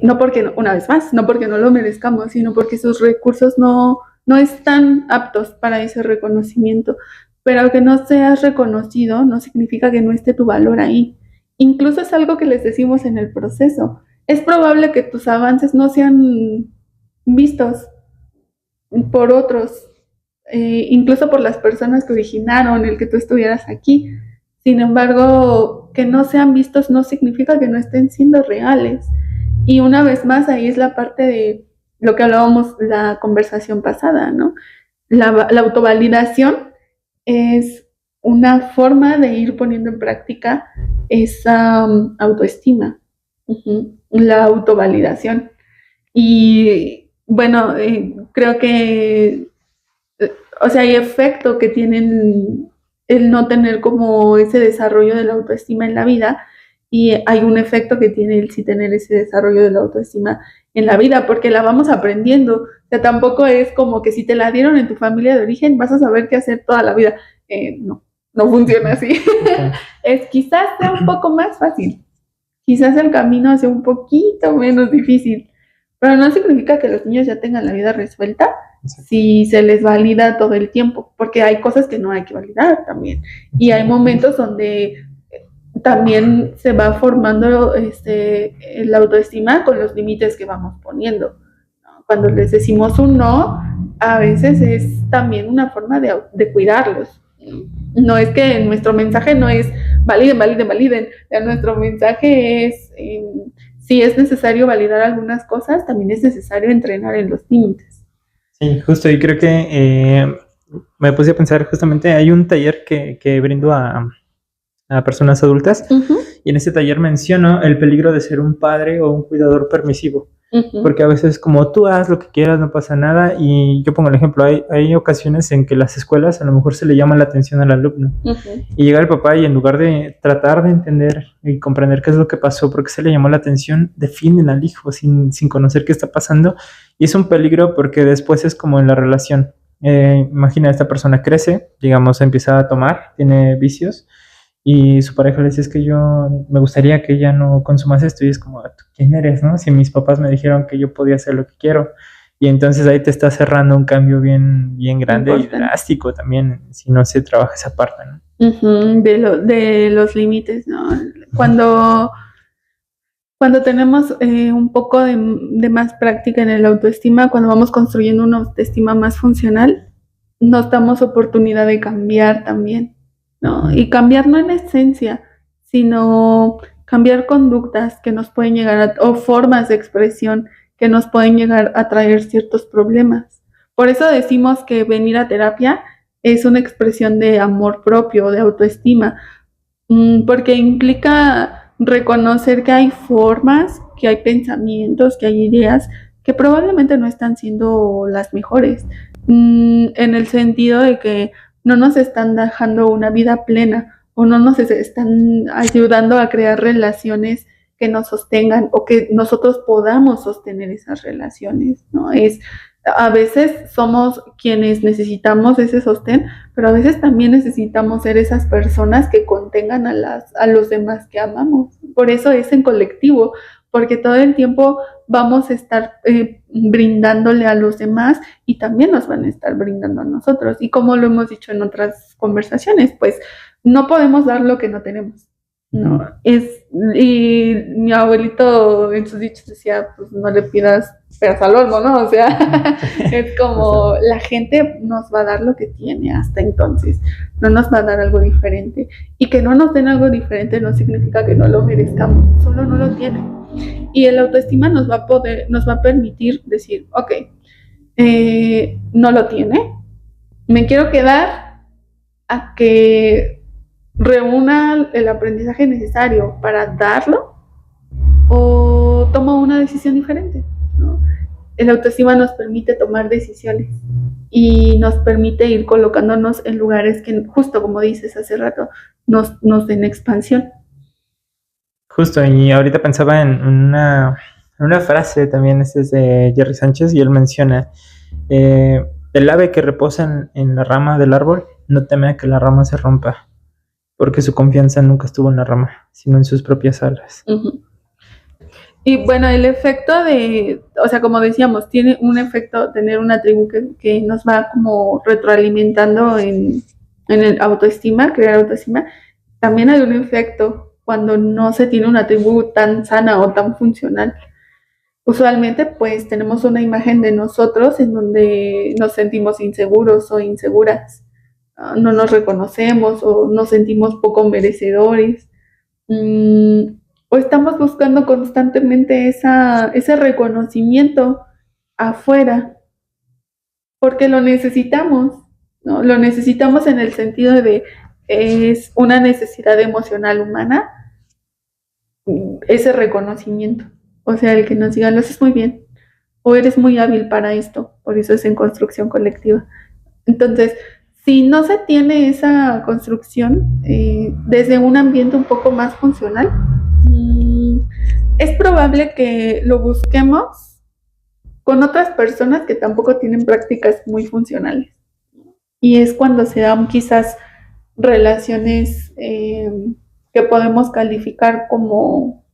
no porque, una vez más, no porque no lo merezcamos, sino porque sus recursos no están aptos para ese reconocimiento. Pero aunque no seas reconocido, no significa que no esté tu valor ahí. Incluso es algo que les decimos en el proceso. Es probable que tus avances no sean vistos por otros, incluso por las personas que originaron el que tú estuvieras aquí. Sin embargo, que no sean vistos no significa que no estén siendo reales. Y una vez más, ahí es la parte de lo que hablábamos la conversación pasada, ¿no? La autovalidación es una forma de ir poniendo en práctica esa autoestima, la autovalidación. Y bueno, creo que, o sea, hay efecto que tienen el no tener como ese desarrollo de la autoestima en la vida, y hay un efecto que tiene el sí tener ese desarrollo de la autoestima en la vida, porque la vamos aprendiendo. O sea, tampoco es como que si te la dieron en tu familia de origen vas a saber qué hacer toda la vida. No funciona así. Es quizás sea un poco más fácil, quizás el camino sea un poquito menos difícil, pero no significa que los niños ya tengan la vida resuelta si se les valida todo el tiempo, porque hay cosas que no hay que validar también, y hay momentos donde también se va formando la autoestima con los límites que vamos poniendo. Cuando les decimos un no, a veces es también una forma de cuidarlos. No es que nuestro mensaje no es validen. Nuestro mensaje es, si es necesario validar algunas cosas, también es necesario entrenar en los límites. Sí, justo, y creo que me puse a pensar justamente, hay un taller que brindo a personas adultas, y en ese taller menciono el peligro de ser un padre o un cuidador permisivo, porque a veces como tú haz lo que quieras, no pasa nada, y yo pongo el ejemplo, hay ocasiones en que las escuelas a lo mejor se le llama la atención al alumno, y llega el papá y en lugar de tratar de entender y comprender qué es lo que pasó, por qué se le llamó la atención, defienden al hijo sin conocer qué está pasando, y es un peligro porque después es como en la relación. Imagina, esta persona crece, digamos, empieza a tomar, tiene vicios, y su pareja le dice, es que yo me gustaría que ella no consumas esto, y es como, ¿tú quién eres, no? Si mis papás me dijeron que yo podía hacer lo que quiero, y entonces ahí te está cerrando un cambio bien grande y drástico también, si no se trabaja esa parte, ¿no? De los límites, ¿no? Cuando tenemos un poco de más práctica en el autoestima, cuando vamos construyendo una autoestima más funcional, nos damos oportunidad de cambiar también, ¿no? Y cambiar no en esencia, sino cambiar conductas que nos pueden llegar o formas de expresión que nos pueden llegar a traer ciertos problemas. Por eso decimos que venir a terapia es una expresión de amor propio, de autoestima, porque implica reconocer que hay formas, que hay pensamientos, que hay ideas que probablemente no están siendo las mejores, en el sentido de que no nos están dejando una vida plena o no nos están ayudando a crear relaciones que nos sostengan o que nosotros podamos sostener esas relaciones, ¿no? A veces somos quienes necesitamos ese sostén, pero a veces también necesitamos ser esas personas que contengan a los demás que amamos. Por eso es en colectivo, porque todo el tiempo vamos a estar brindándole a los demás y también nos van a estar brindando a nosotros. Y como lo hemos dicho en otras conversaciones, pues no podemos dar lo que no tenemos. No, y mi abuelito en sus dichos decía, pues no le pidas peras al olmo, ¿no? O sea, es como la gente nos va a dar lo que tiene hasta entonces, no nos va a dar algo diferente. Y que no nos den algo diferente no significa que no lo merezcamos, solo no lo tienen. Y el autoestima nos va a permitir decir, ok, no lo tiene, me quiero quedar a que reúna el aprendizaje necesario para darlo o tomo una decisión diferente, ¿no? El autoestima nos permite tomar decisiones y nos permite ir colocándonos en lugares que, justo como dices hace rato, nos den expansión. Justo, y ahorita pensaba en una frase también, es de Jerry Sánchez, y él menciona, el ave que reposa en la rama del árbol no teme a que la rama se rompa, porque su confianza nunca estuvo en la rama, sino en sus propias alas. Y bueno, el efecto o sea, como decíamos, tiene un efecto tener una tribu que nos va como retroalimentando en el autoestima, crear autoestima. También hay un efecto cuando no se tiene una tribu tan sana o tan funcional. Usualmente, pues, tenemos una imagen de nosotros en donde nos sentimos inseguros o inseguras. No nos reconocemos o nos sentimos poco merecedores, o estamos buscando constantemente ese reconocimiento afuera porque lo necesitamos, ¿no? Lo necesitamos en el sentido de es una necesidad emocional humana, ese reconocimiento, o sea, el que nos digan, lo haces muy bien o eres muy hábil para esto, por eso es en construcción colectiva. Entonces, si no se tiene esa construcción desde un ambiente un poco más funcional, es probable que lo busquemos con otras personas que tampoco tienen prácticas muy funcionales. Y es cuando se dan quizás relaciones que podemos calificar como...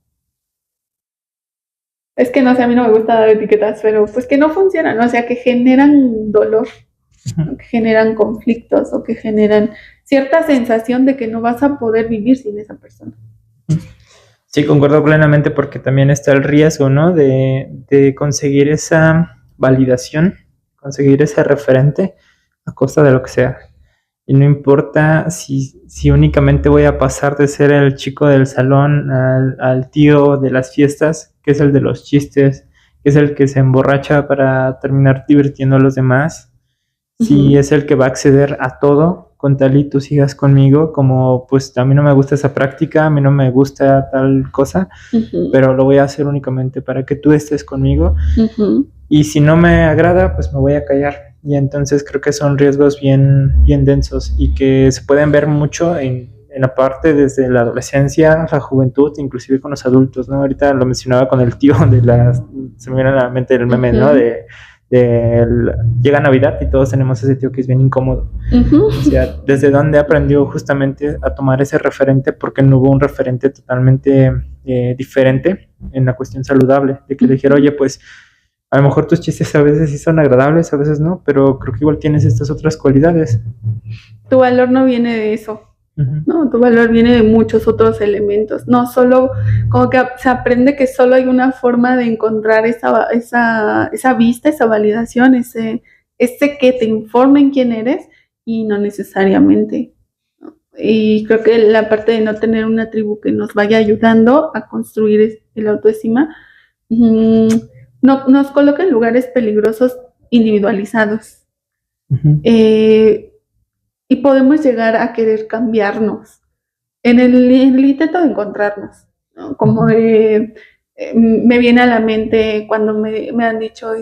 Es que no sé, a mí no me gusta dar etiquetas, pero pues que no funcionan, o sea, que generan dolor, ¿no? Que generan conflictos o que generan cierta sensación de que no vas a poder vivir sin esa persona. Sí, concuerdo plenamente porque también está el riesgo, ¿no? De conseguir esa validación, conseguir ese referente a costa de lo que sea. Y no importa si únicamente voy a pasar de ser el chico del salón al tío de las fiestas, que es el de los chistes, que es el que se emborracha para terminar divirtiendo a los demás. si es el que va a acceder a todo, con tal y tú sigas conmigo, como pues a mí no me gusta esa práctica, a mí no me gusta tal cosa, pero lo voy a hacer únicamente para que tú estés conmigo. Y si no me agrada, pues me voy a callar. Y entonces creo que son riesgos bien, bien densos y que se pueden ver mucho en la parte desde la adolescencia, la juventud, inclusive con los adultos, ¿no? Ahorita lo mencionaba con el tío se me viene a la mente el meme, ¿no? Llega Navidad y todos tenemos ese tío que es bien incómodo. O sea, desde dónde aprendió justamente a tomar ese referente, porque no hubo un referente totalmente diferente en la cuestión saludable, de que le dijera, oye, pues a lo mejor tus chistes a veces sí son agradables, a veces no, pero creo que igual tienes estas otras cualidades. Tu valor no viene de eso. No, tu valor viene de muchos otros elementos. No solo, como que se aprende que solo hay una forma de encontrar esa vista, esa validación, ese que te informe en quién eres, y no necesariamente. Y creo que la parte de no tener una tribu que nos vaya ayudando a construir el autoestima, no, nos coloca en lugares peligrosos individualizados. Y podemos llegar a querer cambiarnos en el intento de encontrarnos, ¿no? Como me viene a la mente cuando me han dicho,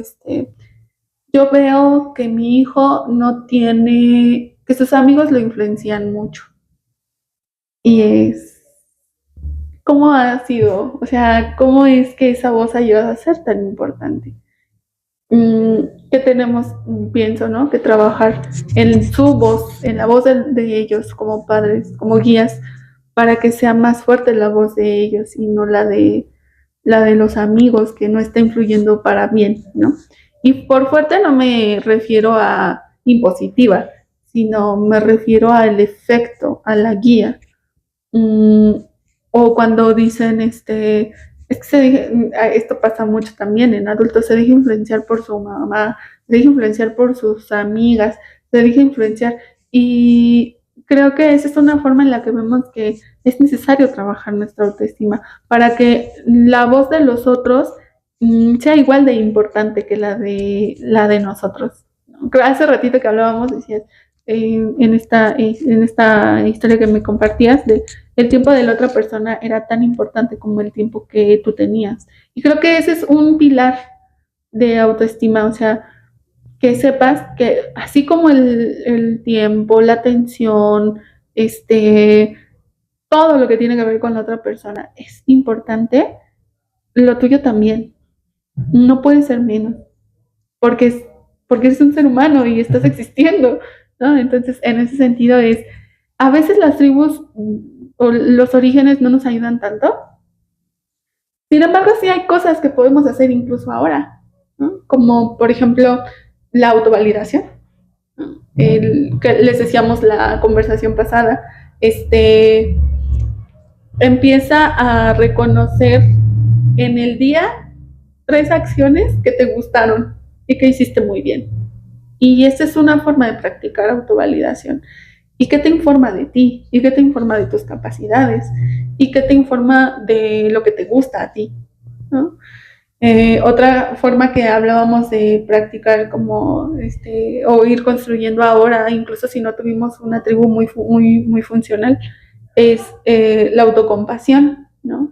yo veo que mi hijo no tiene, que sus amigos lo influencian mucho. Y es, ¿cómo ha sido? O sea, ¿cómo es que esa voz ha llegado a ser tan importante? Que tenemos, pienso, ¿no? Que trabajar en su voz, en la voz de ellos como padres, como guías, para que sea más fuerte la voz de ellos y no la de los amigos, que no está influyendo para bien, ¿no? Y por fuerte no me refiero a impositiva, sino me refiero al efecto, a la guía. O cuando dicen, es que esto pasa mucho también en adultos, se deja influenciar por su mamá, se deja influenciar por sus amigas, se deja influenciar, y creo que esa es una forma en la que vemos que es necesario trabajar nuestra autoestima para que la voz de los otros sea igual de importante que la de nosotros. Hace ratito que hablábamos, decías, en esta historia que me compartías, el tiempo de la otra persona era tan importante como el tiempo que tú tenías. Y creo que ese es un pilar de autoestima, o sea, que sepas que así como el tiempo, la atención, todo lo que tiene que ver con la otra persona es importante, lo tuyo también. No puede ser menos, porque eres un ser humano y estás existiendo, ¿no? Entonces, en ese sentido a veces las tribus o los orígenes no nos ayudan tanto. Sin embargo, sí hay cosas que podemos hacer incluso ahora, ¿no? Como, por ejemplo, la autovalidación, ¿no? Que les decíamos la conversación pasada, empieza a reconocer en el día 3 acciones que te gustaron y que hiciste muy bien. Y esta es una forma de practicar autovalidación. ¿Y qué te informa de ti? ¿Y qué te informa de tus capacidades? ¿Y qué te informa de lo que te gusta a ti? ¿No? Otra forma que hablábamos de practicar como o ir construyendo ahora, incluso si no tuvimos una tribu muy, muy, muy funcional, es la autocompasión, ¿no?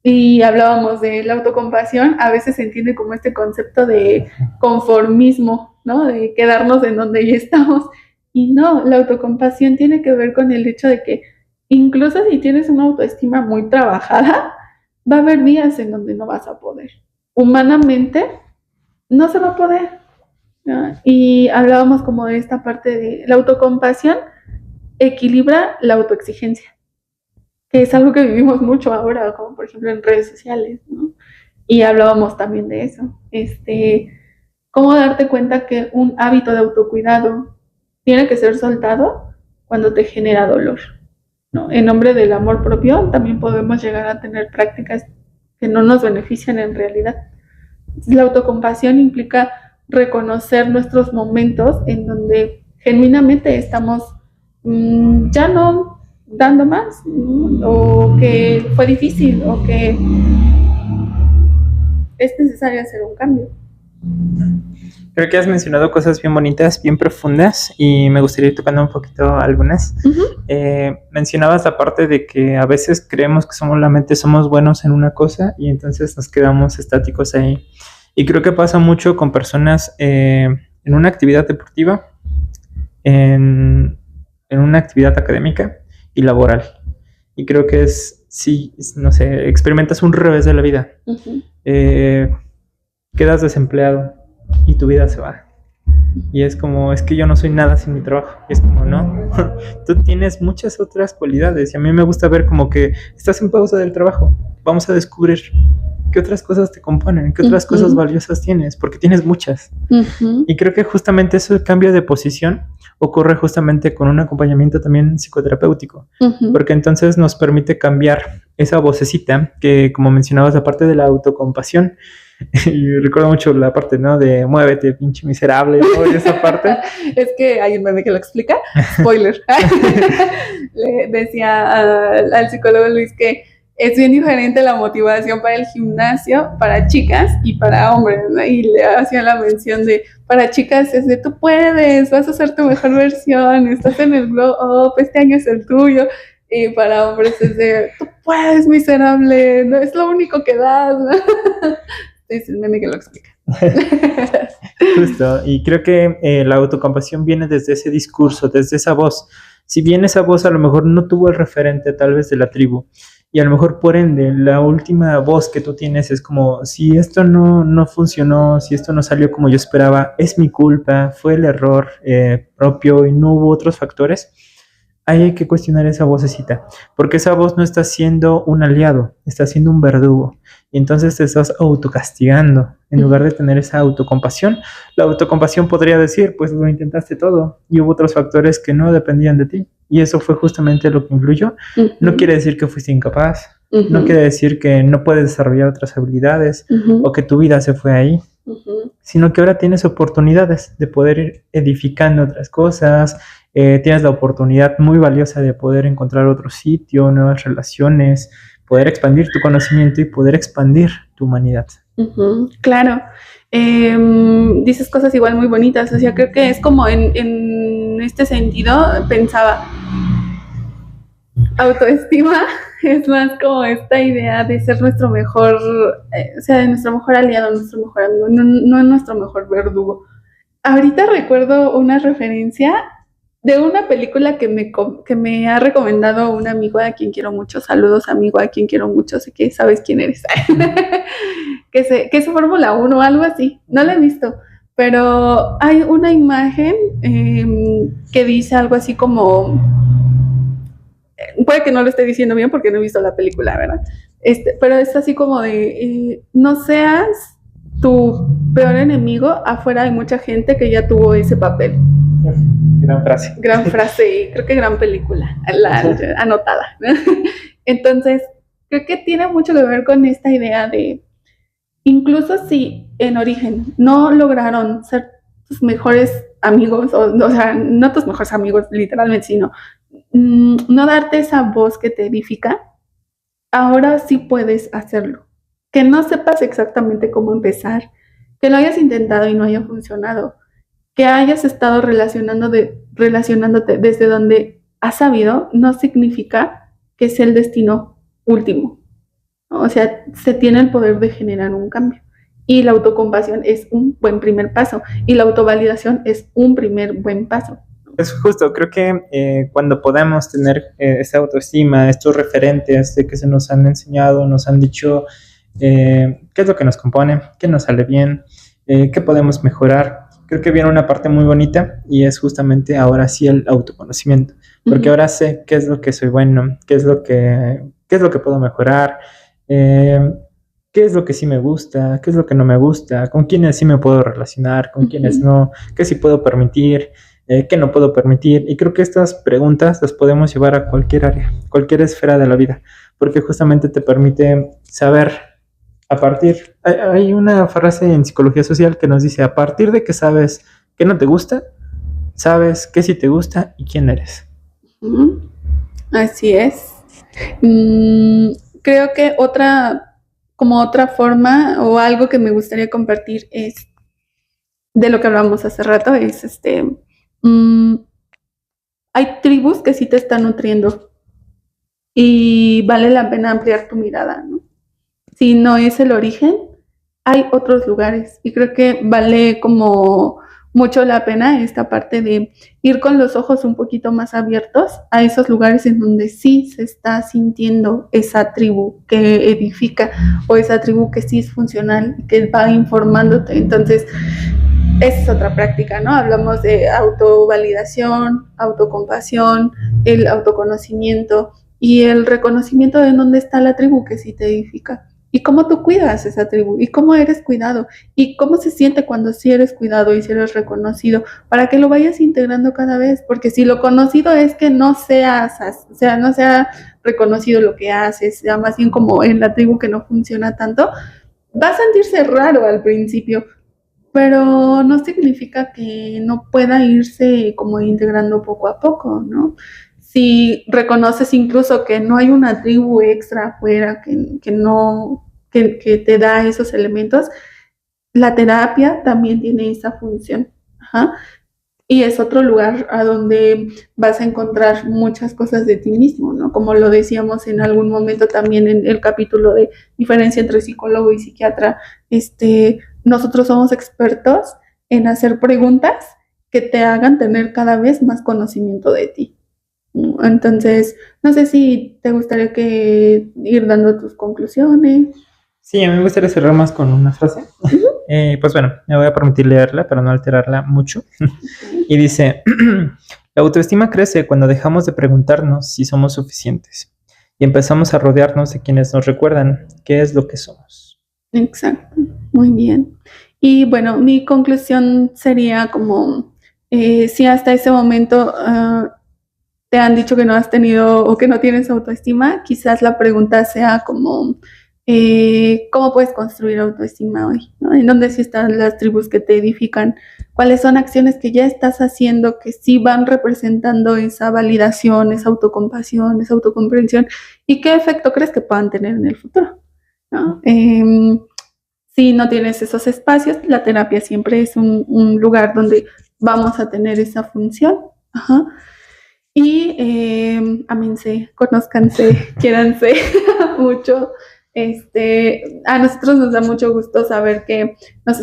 Y hablábamos de la autocompasión, a veces se entiende como este concepto de conformismo, ¿no? De quedarnos en donde ya estamos. Y no, la autocompasión tiene que ver con el hecho de que incluso si tienes una autoestima muy trabajada, va a haber días en donde no vas a poder. Humanamente, no se va a poder, ¿no? Y hablábamos como de esta parte de la autocompasión equilibra la autoexigencia, que es algo que vivimos mucho ahora, como por ejemplo en redes sociales, ¿no? Y hablábamos también de eso, cómo darte cuenta que un hábito de autocuidado tiene que ser soltado cuando te genera dolor, ¿no? En nombre del amor propio también podemos llegar a tener prácticas que no nos benefician en realidad. La autocompasión implica reconocer nuestros momentos en donde genuinamente estamos ya no dando más, o que fue difícil, o que es necesario hacer un cambio. Creo que has mencionado cosas bien bonitas, bien profundas, y me gustaría ir tocando un poquito algunas. Mencionabas la parte de que a veces creemos que solamente somos buenos en una cosa y entonces nos quedamos estáticos ahí. Y creo que pasa mucho con personas en una actividad deportiva, en una actividad académica y laboral. Y creo que sí, no sé, experimentas un revés de la vida. Quedas desempleado y tu vida se va. Y es como, es que yo no soy nada sin mi trabajo. Y es como, no, tú tienes muchas otras cualidades. Y a mí me gusta ver como que estás en pausa del trabajo. Vamos a descubrir qué otras cosas te componen, qué otras cosas valiosas tienes, porque tienes muchas. Y creo que justamente ese cambio de posición ocurre justamente con un acompañamiento también psicoterapéutico. Porque entonces nos permite cambiar esa vocecita que, como mencionabas, aparte de la autocompasión, y recuerdo mucho la parte, ¿no? De muévete, pinche miserable, ¿no? Y esa parte. Es que hay un meme que lo explica. Spoiler. Le decía al psicólogo Luis que es bien diferente la motivación para el gimnasio para chicas y para hombres, ¿no? Y le hacía la mención de para chicas es de tú puedes, vas a ser tu mejor versión, estás en el glow up, este año es el tuyo. Y para hombres es de tú puedes, miserable, no es lo único que das, ¿no? Es el meme que lo explica. Justo, y creo que la autocompasión viene desde ese discurso, desde esa voz. Si bien esa voz a lo mejor no tuvo el referente tal vez de la tribu, y a lo mejor por ende la última voz que tú tienes es como, si esto no funcionó, si esto no salió como yo esperaba, es mi culpa, fue el error propio y no hubo otros factores. Ahí hay que cuestionar esa vocecita, porque esa voz no está siendo un aliado, está siendo un verdugo. Y entonces te estás autocastigando. En lugar de tener esa autocompasión, la autocompasión podría decir, pues lo intentaste todo y hubo otros factores que no dependían de ti. Y eso fue justamente lo que influyó. No quiere decir que fuiste incapaz, no quiere decir que no puedes desarrollar otras habilidades o que tu vida se fue ahí, sino que ahora tienes oportunidades de poder ir edificando otras cosas. Tienes la oportunidad muy valiosa de poder encontrar otro sitio, nuevas relaciones, poder expandir tu conocimiento y poder expandir tu humanidad. Claro. Dices cosas igual muy bonitas, o sea, creo que es como en este sentido, pensaba, autoestima es más como esta idea de ser nuestro mejor, o sea, de nuestro mejor aliado, nuestro mejor amigo, no nuestro mejor verdugo. Ahorita recuerdo una referencia de una película que me ha recomendado un amigo a quien quiero mucho. Saludos, amigo, a quien quiero mucho. Sé que sabes quién eres. que es Fórmula 1 o algo así. No la he visto, pero hay una imagen que dice algo así como... puede que no lo esté diciendo bien porque no he visto la película, ¿verdad? Pero es así como de... no seas tu peor enemigo. Afuera hay mucha gente que ya tuvo ese papel. Gran frase. Gran frase y creo que gran película, anotada. Entonces, creo que tiene mucho que ver con esta idea de, incluso si en origen no lograron ser tus mejores amigos, o sea, no tus mejores amigos literalmente, sino no darte esa voz que te edifica, ahora sí puedes hacerlo. Que no sepas exactamente cómo empezar, que lo hayas intentado y no haya funcionado, que hayas estado relacionándote desde donde has sabido, no significa que es el destino último, ¿no? O sea, se tiene el poder de generar un cambio. Y la autocompasión es un buen primer paso. Y la autovalidación es un primer buen paso. Es justo, creo que cuando podamos tener esta autoestima, estos referentes de que se nos han enseñado, nos han dicho qué es lo que nos compone, qué nos sale bien, qué podemos mejorar. Creo que viene una parte muy bonita y es justamente ahora sí el autoconocimiento, porque ahora sé qué es lo que soy bueno, qué es lo que puedo mejorar, qué es lo que sí me gusta, qué es lo que no me gusta, con quiénes sí me puedo relacionar, con quiénes no, qué sí puedo permitir, qué no puedo permitir. Y creo que estas preguntas las podemos llevar a cualquier área, cualquier esfera de la vida, porque justamente te permite saber. Hay una frase en psicología social que nos dice, a partir de que sabes qué no te gusta, sabes qué sí te gusta y quién eres. Así es. Creo que otra forma o algo que me gustaría compartir es de lo que hablamos hace rato, es hay tribus que sí te están nutriendo y vale la pena ampliar tu mirada, ¿no? Si no es el origen, hay otros lugares y creo que vale como mucho la pena esta parte de ir con los ojos un poquito más abiertos a esos lugares en donde sí se está sintiendo esa tribu que edifica o esa tribu que sí es funcional, que va informándote. Entonces, esa es otra práctica, ¿no? Hablamos de autovalidación, autocompasión, el autoconocimiento y el reconocimiento de dónde está la tribu que sí te edifica. Y cómo tú cuidas esa tribu, y cómo eres cuidado, y cómo se siente cuando sí eres cuidado y sí eres reconocido, para que lo vayas integrando cada vez, porque si lo conocido es que no seas, o sea, no sea reconocido lo que haces, sea más bien como en la tribu que no funciona tanto, va a sentirse raro al principio, pero no significa que no pueda irse como integrando poco a poco, ¿no? Si reconoces incluso que no hay una tribu extra afuera que te da esos elementos, la terapia también tiene esa función. Ajá. Y es otro lugar a donde vas a encontrar muchas cosas de ti mismo, ¿no? Como lo decíamos en algún momento también en el capítulo de diferencia entre psicólogo y psiquiatra, nosotros somos expertos en hacer preguntas que te hagan tener cada vez más conocimiento de ti. Entonces, no sé si te gustaría ir dando tus conclusiones. Sí, a mí me gustaría cerrar más con una frase. Pues bueno, me voy a permitir leerla para no alterarla mucho. Y dice, la autoestima crece cuando dejamos de preguntarnos si somos suficientes y empezamos a rodearnos de quienes nos recuerdan qué es lo que somos. Exacto, muy bien. Y bueno, mi conclusión sería como, si hasta ese momento te han dicho que no has tenido o que no tienes autoestima, quizás la pregunta sea como, ¿cómo puedes construir autoestima hoy? ¿No? ¿En dónde sí están las tribus que te edifican? ¿Cuáles son acciones que ya estás haciendo que sí van representando esa validación, esa autocompasión, esa autocomprensión? ¿Y qué efecto crees que puedan tener en el futuro? ¿No? Si no tienes esos espacios, la terapia siempre es un lugar donde vamos a tener esa función. Ajá. Y ámense, conózcanse, quiéranse mucho. A nosotros nos da mucho gusto saber que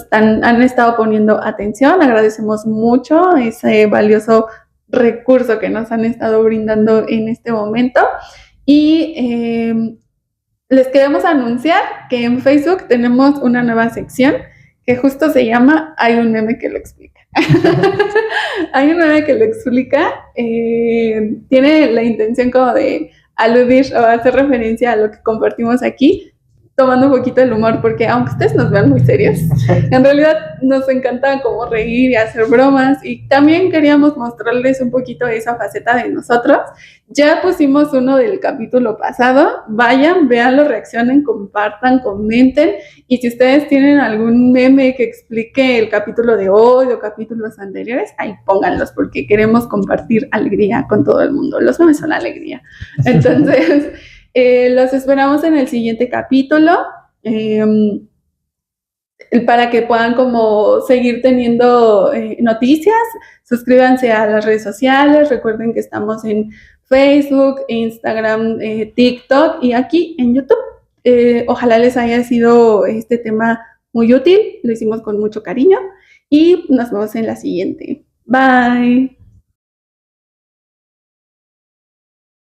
han estado poniendo atención. Agradecemos mucho ese valioso recurso que nos han estado brindando en este momento. Y les queremos anunciar que en Facebook tenemos una nueva sección que justo se llama Hay un meme que lo explica. Hay un meme que lo explica, tiene la intención como de aludir o hacer referencia a lo que compartimos aquí, tomando un poquito el humor, porque aunque ustedes nos vean muy serios, en realidad nos encanta como reír y hacer bromas, y también queríamos mostrarles un poquito esa faceta de nosotros. Ya pusimos uno del capítulo pasado, vayan, véanlo, reaccionen, compartan, comenten, y si ustedes tienen algún meme que explique el capítulo de hoy o capítulos anteriores, ahí pónganlos, porque queremos compartir alegría con todo el mundo. Los memes son alegría. Entonces, los esperamos en el siguiente capítulo, para que puedan como seguir teniendo noticias. Suscríbanse a las redes sociales, recuerden que estamos en Facebook, Instagram, TikTok y aquí en YouTube. Ojalá les haya sido este tema muy útil, lo hicimos con mucho cariño y nos vemos en la siguiente. Bye.